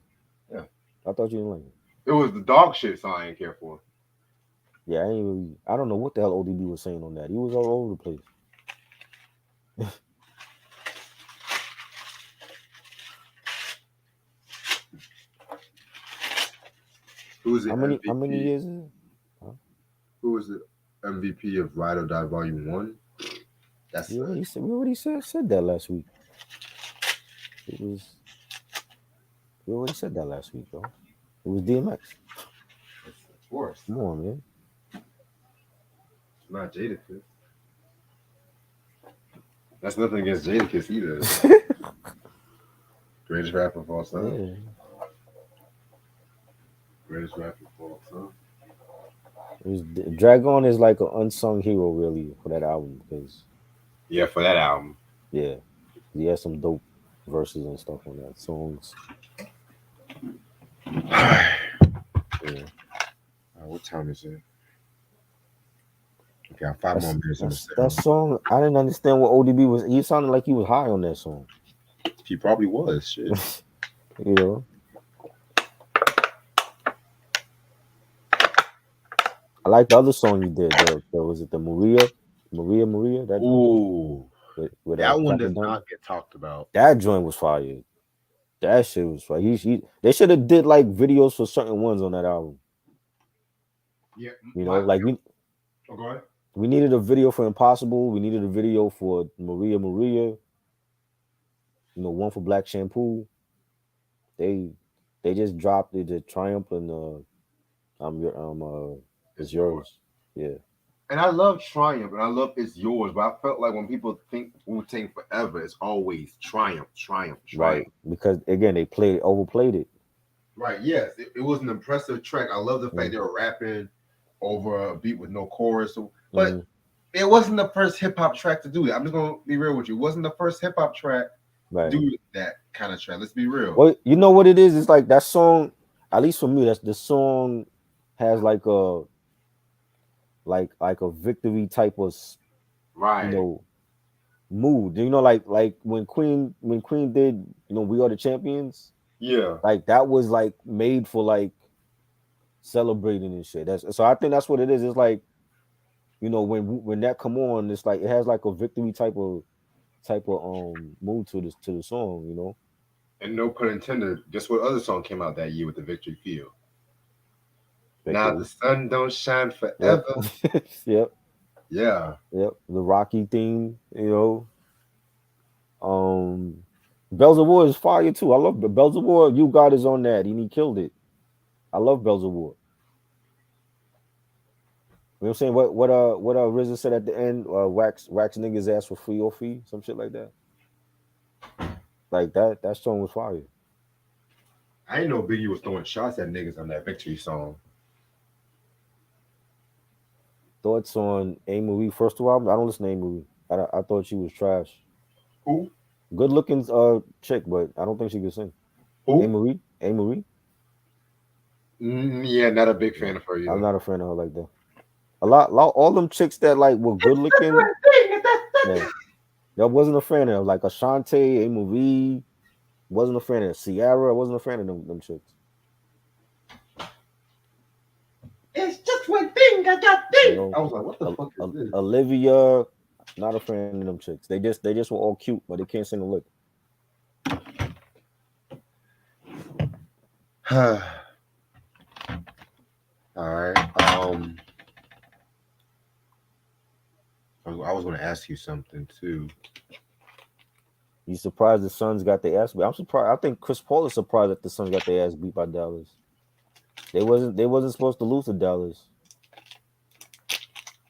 Yeah. I thought you didn't like it. it. It was the dog shit song I didn't care for. Yeah, I don't know what the hell ODB was saying on that. He was all over the place. Who was the How many MVP? years is it? Huh? Who was the MVP of Ride or Die Volume 1? That's We already said that last week. It was we already said that last week, bro. It was DMX. of course. Come on, man. It's not Jadakiss. That's nothing against Jadakiss either. Greatest rapper of all time. Yeah. Greatest rapper of all time. Dragon is like an unsung hero, really, for that album because Yeah, for that album. yeah, he has some dope verses and stuff on that songs. Yeah. What time is it? Okay, I have 5 more minutes on the That song, I didn't understand what ODB was. He sounded like he was high on that song. He probably was. Shit. You know. I like the other song you did. Was it the Maria? That Ooh, with that one Papa does Don? not get talked about. That joint was fire. That shit was fire. They should have did like videos for certain ones on that album. Yeah, You know, like go ahead. we needed a video for Impossible. We needed a video for Maria. You know, one for Black Shampoo. They just dropped it. The Triumph and it's yours. Yeah. And I love Triumph and I love It's Yours, but I felt like when people think Wu Tang Forever, it's always Triumph. Right. Because again, they overplayed it. Right, yes. It was an impressive track. I love the fact they were rapping over a beat with no chorus. But it wasn't the first hip hop track to do that. I'm just gonna be real with you. It wasn't the first hip hop track to do that kind of track. Let's be real. Well, you know what it is? It's like that song, at least for me, that's the song has like a victory type of mood. You know, like when Queen did, you know, We Are the Champions. Yeah. Like that was like made for like celebrating and shit. So I think that's what it is. It's like, you know, when that come on, it's like it has like a victory type of type of mood to the song, you know. And no pun intended, guess what other song came out that year with the Victory Field? Now the Victory. sun don't shine Yep. forever. Yep. Yeah. Yep. The Rocky theme, you know. Um Bells of War is fire too. I love Bells of War. You God is on that, and he killed it. I love Bells of War. You know what I'm saying? What RZA said at the end, wax niggas ass for free or fee, some shit like that. Like that song was fire. I didn't know Biggie was throwing shots at niggas on that Victory song. Thoughts on A Marie first two albums? I don't listen to A Marie. I thought she was trash. Who? Good looking chick, but I don't think she could sing. A Who? Marie? A Marie? Yeah, not a big fan No. of her I'm either. not a fan of her like that. All them chicks that like were good looking, yeah. I wasn't a fan of like Ashante, A Marie, wasn't a fan of Ciara, I wasn't a fan of them chicks. It's just one thing I got You think. know, I was like, what the fuck is this? Olivia, not a fan of them chicks. They just were all cute, but they can't sing a lick. All right. I was going to ask you something too. You surprised the Suns got their ass beat? I'm surprised. I think Chris Paul is surprised that the Suns got their ass beat by Dallas. They wasn't supposed to lose to Dallas.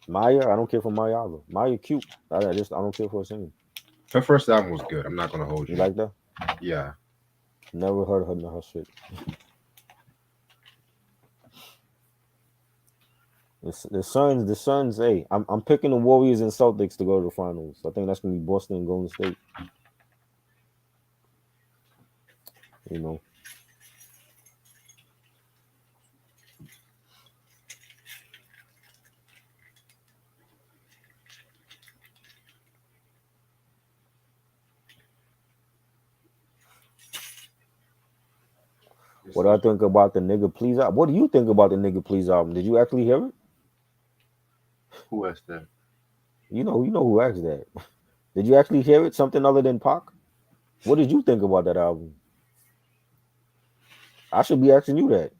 Maya, I don't care for Maya either. Maya cute. I don't care for her singing. Her first album was good. I'm not going to hold You you. like that? Yeah. Never heard her shit. The Suns. Hey, I'm picking the Warriors and Celtics to go to the finals. I think that's gonna be Boston and Golden State. You know, what I think about the Nigga Please album? What do you think about the Nigga Please album? Did you actually hear it? Who asked that? You know who asked that. Did you actually hear it? Something other than Pac? What did you think about that album? I should be asking you that.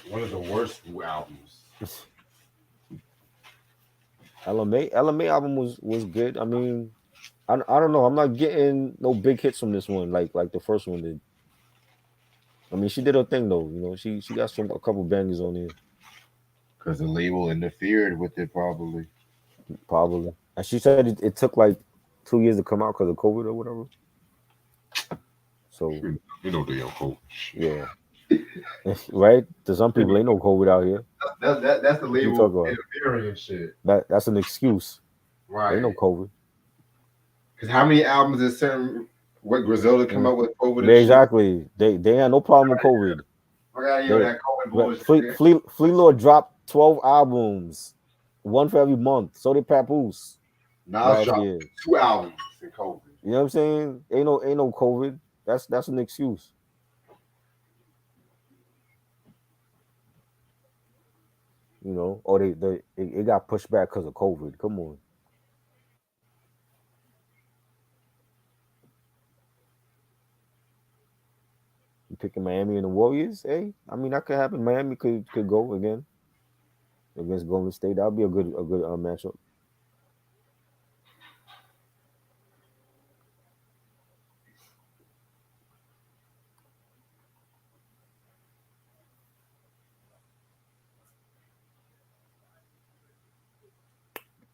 One of the worst albums. LMA album was good. I mean, I don't know. I'm not getting no big hits from this one like the first one did. I mean, she did her thing though. You know, she got a couple bangers on there. Because the label interfered with it, probably. Probably. And she said it took like 2 years to come out because of COVID or whatever. So You know they on COVID. yeah, right. To some people, ain't no COVID out here. That's the What you label talk about? interfering and shit. That's an excuse. Right. Ain't no COVID. Because how many albums did certain what Griselda come out with COVID and Yeah, shit? exactly. They had no problem with COVID. I got you They, that COVID bullshit. Flea Lord dropped 12 albums, one for every month. So did Papoose Nas last dropped year. 2 albums in COVID. You know what I'm saying? Ain't no COVID. That's an excuse. You know, or it got pushed back because of COVID. Come on. You picking Miami and the Warriors? Hey, I mean that could happen. Miami could go again against Golden State. That'll be a good matchup.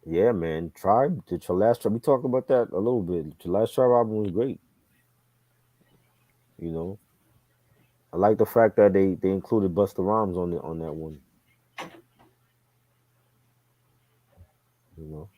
Yeah, man. Tribe, did your last tribe? We talked about that a little bit. Your last tribe album was great. You know, I like the fact that they included Busta Rhymes on that one. You know,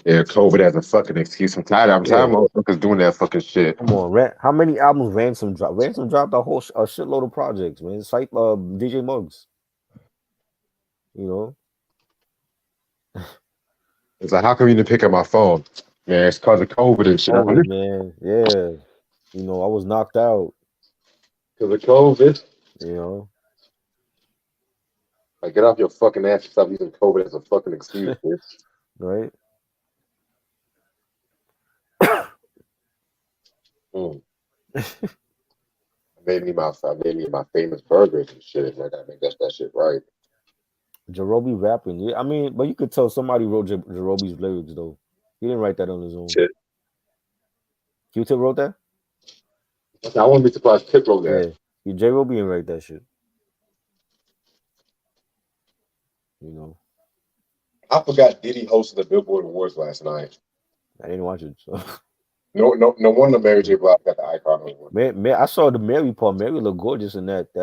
Yeah, COVID as a fucking excuse. I'm tired. I'm tired yeah. of motherfuckers doing that fucking shit. Come on, how many albums Ransom dropped? Ransom dropped a shitload of projects, man. It's like DJ Muggs. You know, It's like, how come you didn't pick up my phone? Man, it's because of COVID and shit. COVID, man. Yeah. I was knocked out, Because of COVID. you know. Like, get off your fucking ass and stop using COVID as a fucking excuse, bitch. Right? Mm. I made me my famous burgers and shit. And I gotta make that shit right. Jerobi rapping. Yeah, I mean, but you could tell somebody wrote Jerobi's lyrics though. He didn't write that on his own. Shit. Q-Tip wrote that? I wouldn't be surprised if Tip wrote that. Yeah. J Roby didn't write that shit. I forgot Diddy hosted the Billboard Awards last night. I didn't watch it. So. No wonder Mary J. Blige got the icon award. Man, I saw the Mary part. Mary looked gorgeous in that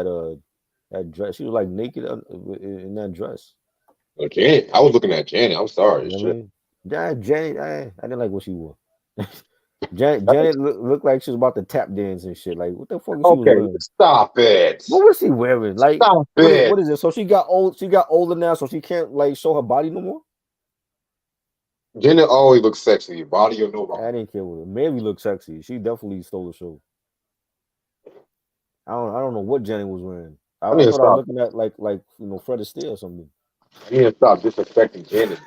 dress. She was like naked in that dress. Well, Janet, I was looking at Janet. I'm sorry. You know Shit. what I mean? Janet, I didn't like what she wore. Janet looked like she was about to tap dance and shit. Like, what the fuck is she was wearing? Stop it. What was she wearing? Like, Stop it. What is it? So she got old. She got older now, so she can't like show her body no more. Janet always looks sexy, body or no body. I didn't care what her. Mary looked sexy. She definitely stole the show. I don't know what Janet was wearing. I thought I was looking at like Fred Astaire or something. I need to stop disrespecting Janet.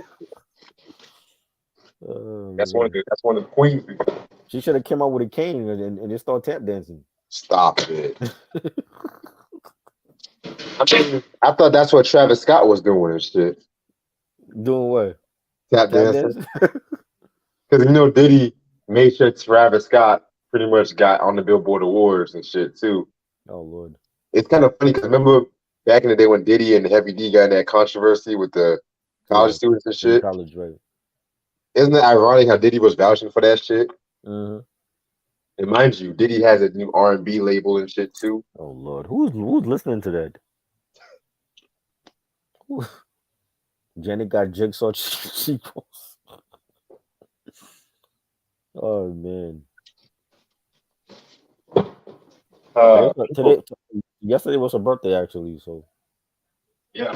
That's one of the queens. She should have come out with a cane and just start tap dancing. Stop it. I thought that's what Travis Scott was doing and shit. Doing what? Tap dancing. Because Diddy made sure Travis Scott pretty much got on the Billboard Awards and shit too. Oh Lord. It's kind of funny because remember back in the day when Diddy and Heavy D got in that controversy with the college students and shit? College, right. Isn't it ironic how Diddy was vouching for that shit? Mm-hmm. And mind you, Diddy has a new R&B label and shit too. Oh Lord, who's listening to that? Janet got Jigsaw sequels. Oh man. Yesterday was her birthday actually, so yeah.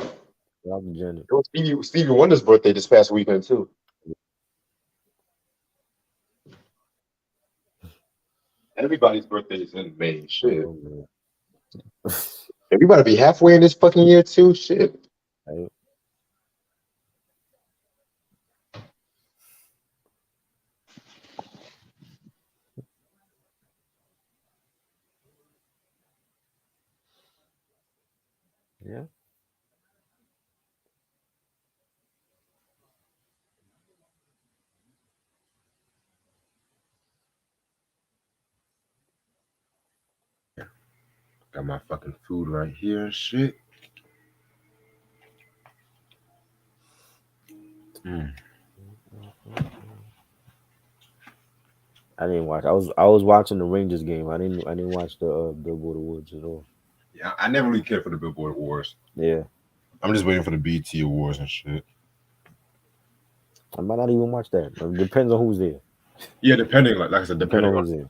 Janet. It was Stevie Wonder's birthday this past weekend too. Everybody's birthday is in May. Shit. Oh, everybody be halfway in this fucking year too. Shit. Right. Yeah. Got my fucking food right here and shit. I didn't watch. I was watching the Rangers game. I didn't watch the Billboard Awards at all. Yeah, I never really cared for the Billboard Awards. Yeah. I'm just waiting for the BT Awards and shit. I might not even watch that. It depends on who's there. Yeah, depending, like I said, depending on who's there.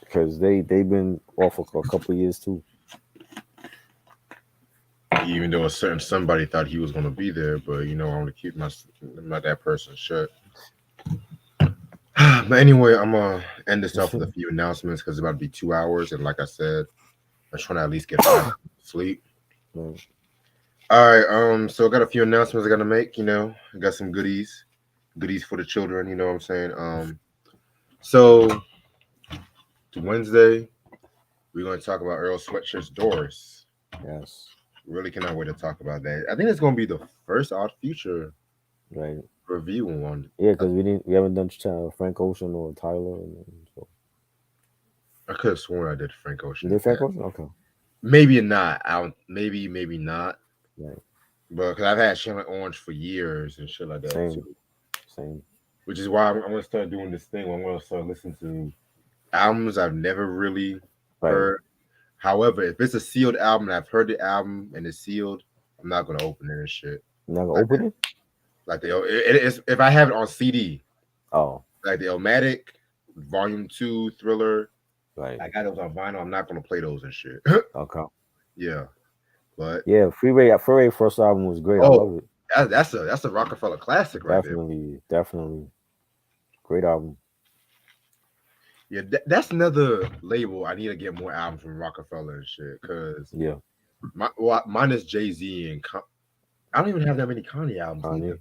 Because they've been off for a couple of years too. Even though a certain somebody thought he was going to be there, but I want to keep that person shut. But anyway, I'm gonna end this off with a few announcements because it's about to be 2 hours, and like I said, I'm trying to at least get 5 sleep. All right, so I got a few announcements I got to make. I got some goodies for the children. You know what I'm saying? So Wednesday, we're going to talk about Earl Sweatshirt's Doors. Yes. Really cannot wait to talk about that. I think it's going to be the first Odd Future review one. Yeah, because we haven't done Frank Ocean or Tyler. So. I could have sworn I did Frank Ocean. You did Frank Ocean? Okay. Maybe not. Maybe not. Right. But because I've had Channel Orange for years and shit like that too. Same. Which is why I'm going to start doing this thing where I'm going to start listening to albums I've never really heard. However, if it's a sealed album and I've heard the album and it's sealed, I'm not going to open it and shit. You're not going to open it? Like if I have it on CD. Oh. Like the Illmatic, Volume 2, Thriller. Right. I got those on vinyl. I'm not going to play those and shit. Okay. Yeah. But yeah, Freeway first album was great. I love it. That's a Rockefeller classic right there. Definitely. Great album. Yeah, that's another label. I need to get more albums from Rockefeller and shit. Cause Yeah. mine is Jay-Z and I don't even have that many Kanye albums either. Kanye.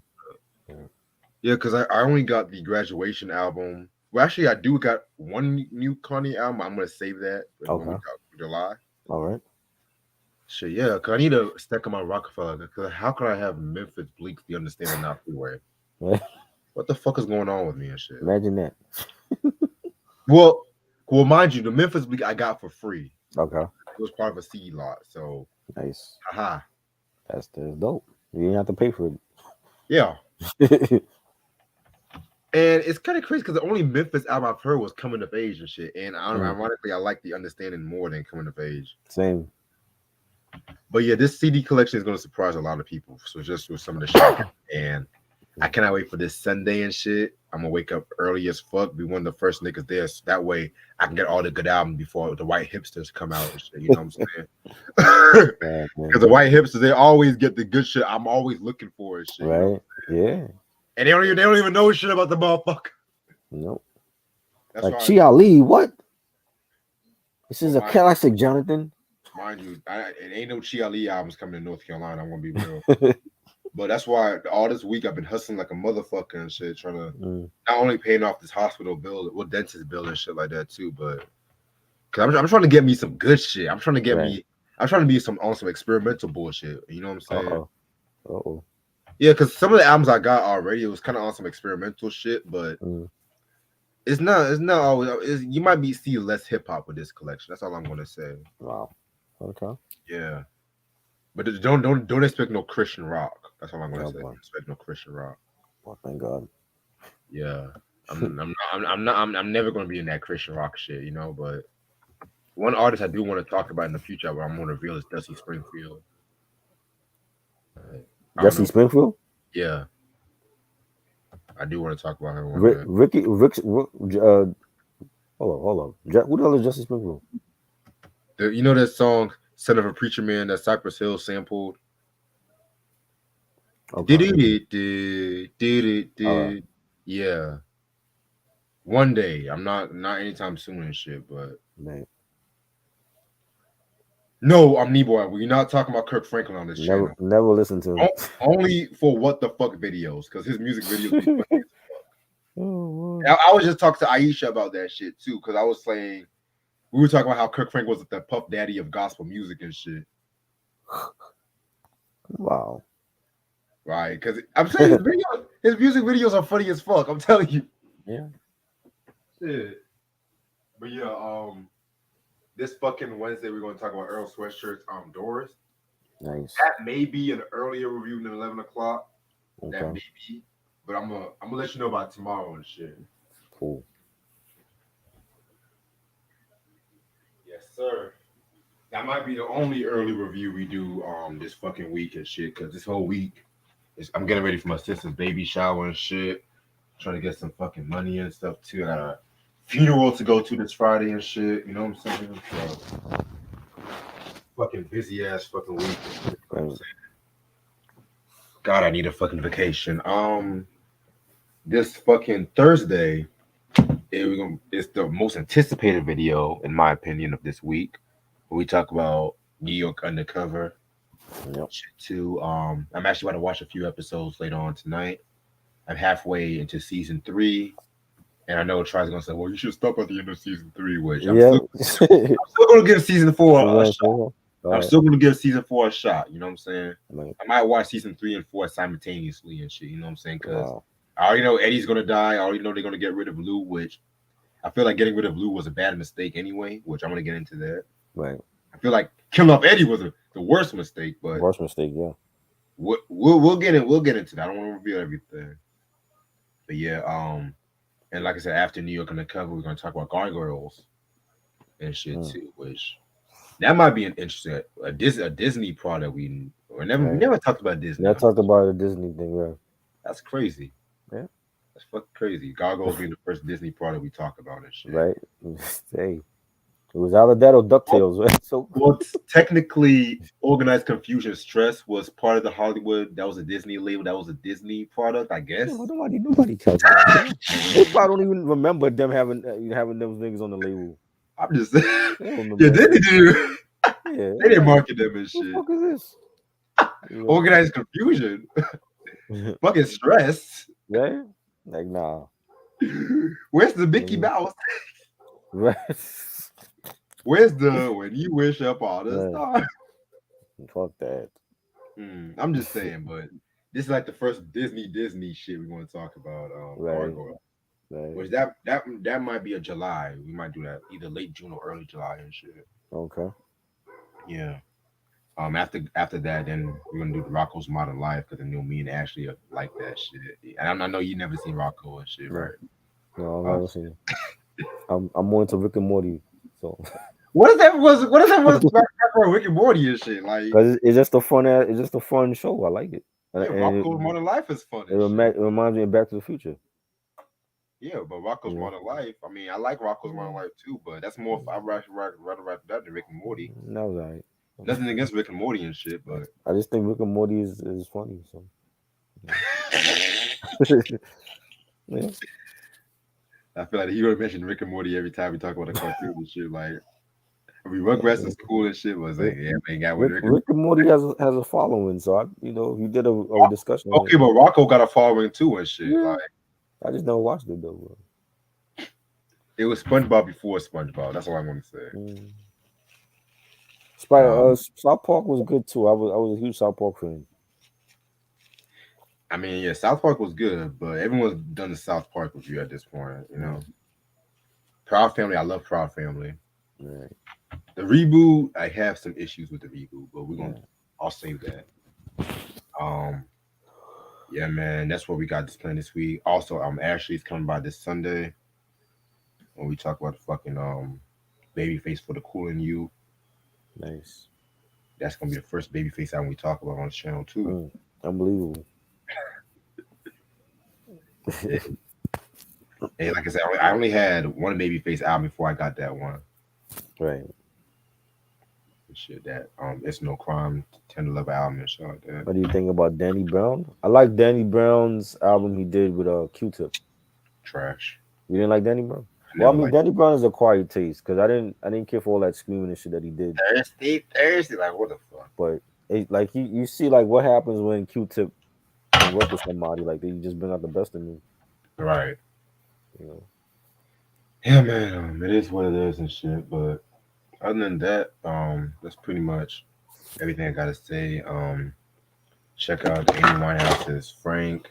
Yeah. Yeah, because I only got the Graduation album. Well, actually, I do got one new Kanye album. I'm gonna save that when we Okay. talk July. All right. Shit, yeah, because I need to stack on my Rockefeller. Because how could I have Memphis Bleak, The Understanding, Not Freeway? What the fuck is going on with me and shit? Imagine that. Well, mind you, the Memphis Bleak I got for free. Okay. It was part of a CD lot, so Nice. haha. That's dope. You didn't have to pay for Yeah. it. And it's kind of crazy because the only Memphis album I've heard was Coming of Age and shit. And ironically, I like The Understanding more than Coming of Age. Same. But yeah, this CD collection is going to surprise a lot of people. So just with some of the shit. And I cannot wait for this Sunday and shit. I'm going to wake up early as fuck, be one of the first niggas there. So that way I can get all the good albums before the white hipsters come out and shit. You know what I'm saying? Because the white hipsters, they always get the good shit I'm always looking for and shit. Right? You know? Yeah. And they don't even know shit about the motherfucker. Nope. That's like Chia Lee, what? This is a classic, Jonathan. Mind you, it ain't no Chia Lee albums coming to North Carolina. I'm gonna be real. But that's why all this week I've been hustling like a motherfucker and shit, trying to not only paying off this hospital bill, dentist bill and shit like that too, but because I'm trying to get me some good shit. I'm trying to get I'm trying to be on some experimental bullshit. You know what I'm saying? Uh-oh. Yeah, because some of the albums I got already, it was kind of on some experimental shit, but it's not always. You might see less hip hop with this collection. That's all I'm gonna say. Wow. Okay. Yeah, but don't expect no Christian rock. That's all I'm gonna say. Boy. Don't expect no Christian rock. Well, thank God. Yeah, I'm never gonna be in that Christian rock shit, you know. But one artist I do want to talk about in the future, but I'm gonna reveal is Dusty Springfield. Dusty Springfield? Yeah, I do want to talk about him. Hold on. Who the hell is Dusty Springfield? You know that song "Son of a Preacher Man" that Cypress Hill sampled? Okay. Yeah. One day. I'm not anytime soon and shit, but no, I'm Knee-Boy. We're not talking about Kirk Franklin on this channel. Never listen to him. Only for what the fuck videos, because his music videos be funny as fuck. I was just talking to Aisha about that shit too, because I was saying we were talking about how Kirk Franklin was the Puff Daddy of gospel music and shit. Wow. Right, because I'm saying his music videos are funny as fuck. I'm telling you. Yeah. Shit. But yeah, this fucking Wednesday we're gonna talk about Earl Sweatshirt's Doors. Nice. That may be an earlier review than 11 o'clock. Okay. That may be, but I'm gonna let you know about tomorrow and shit. Cool. Yes, sir. That might be the only early review we do this fucking week and shit, because this whole week I'm getting ready for my sister's baby shower and shit. Trying to get some fucking money and stuff too. I got a funeral to go to this Friday and shit. You know what I'm saying? So, fucking busy ass fucking week. You know what I'm saying? God, I need a fucking vacation. This fucking Thursday, it's the most anticipated video, in my opinion, of this week. We talk about New York Undercover. Yep. Too. I'm actually about to watch a few episodes later on tonight. I'm halfway into season 3, and I know Try's gonna say, "Well, you should stop at the end of season 3," which I'm still gonna give season 4 a shot. I'm still gonna give season 4 a shot. You know what I'm saying? I might watch season 3 and 4 simultaneously and shit. You know what I'm saying? Because I already know Eddie's gonna die. I already know they're gonna get rid of Lou, which I feel like getting rid of Lou was a bad mistake anyway. Which I'm gonna get into that. Right. I feel like killing off Eddie was the worst mistake, but yeah. We'll get into that. I don't want to reveal everything. But yeah, and like I said, after New York Undercover, we're gonna talk about Gargoyles and shit too, which that might be an interesting a Disney product we never talked about Disney. Never talked about a Disney thing, yeah. That's crazy. Yeah. That's fucking crazy. Gargoyles being the first Disney product we talk about and shit. Right. Hey. It was either that or Ducktales, right? So Well, technically, Organized Confusion Stress was part of the Hollywood. That was a Disney label. That was a Disney product, I yeah, but guess. nobody tells that. They probably don't even remember them having those niggas on the label. I'm just They don't remember yeah, that Disney shit. did. Yeah, They they didn't like, market them and who the shit. fuck is this? You Organized Confusion, know? fucking stress. Yeah, like nah. Where's the Mickey Mhm. Mouse? Right. Where's the when you wish upon a Man, star? fuck that. I'm just saying, but this is like the first Disney shit we want to talk about. Right, Gargoyle, right. which that might be a July. We might do that either late June or early July and shit. Okay. Yeah. After that, then we're gonna do the Rocco's Modern Life because I know me and Ashley like that shit. And I know you never seen Rocco and shit, No, right? no, I've Uh, never seen it. I'm more into Rick and Morty, so what is that? What is that? Was about Rick and Morty and shit? Like, because it's just a fun, it's just a fun show. I like it, yeah, and Rocco's Modern Life is fun it, and shit. it reminds me of Back to the Future. Yeah, but Rocco's You know, Modern Life. I mean, I like Rocco's Modern Life too, but that's more. I rather that than Rick and Morty. that was alright. Nothing against Rick and Morty and shit, but I just think Rick and Morty is funny. So yeah, I feel like you gonna mention Rick and Morty every time we talk about a cartoon and shit. Like, I mean, Rugrats is cool and shit, but it's like, Rick, yeah, man, got with Rick and Rick and Morty has a following. So I, he did a Morty. discussion on Okay, it. but Rocco got a following too and shit. Yeah, Like, I just never watched it though. Bro. it was SpongeBob before SpongeBob. That's all I want to say. Mm. Um, South Park was good too. I was a huge South Park fan. I mean, yeah, South Park was good, but everyone's done the South Park review at this point. You know, Proud Family. I love Proud Family. Right. The reboot, I have some issues with the reboot, but Yeah. I'll save that. Um, yeah, man, that's what we got this plan this week. Also, Ashley's coming by this Sunday when we talk about the fucking Babyface for the Cool and You. Nice. That's gonna be the first Babyface album we talk about on the channel too. Mm. Unbelievable. And like I said, I only had one Babyface album before I got that one. Right. Shit, that it's no crime, Tender Love album and shit like that. What do you think about Danny Brown? I like Danny Brown's album he did with Q-Tip. Trash. You didn't like Danny Brown? I Well, never I mean, liked Danny Brown is a quiet taste because I didn't care for all that screaming and shit that he did. Thirsty. Like what the fuck? But like you see like what happens when Q-Tip can work with somebody like they just bring out the best in you. Right. You know. Yeah, man. It is what it is and shit. But other than that, that's pretty much everything I gotta say. Check out the Amy Winehouse Is Frank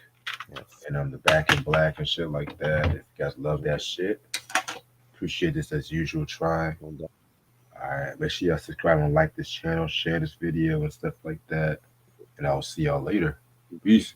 Yes. and the Back in Black and shit like that. If you guys love that shit, appreciate this as usual. Try. No doubt. All right, make sure y'all subscribe and like this channel, share this video and stuff like that. And I'll see y'all later. Peace.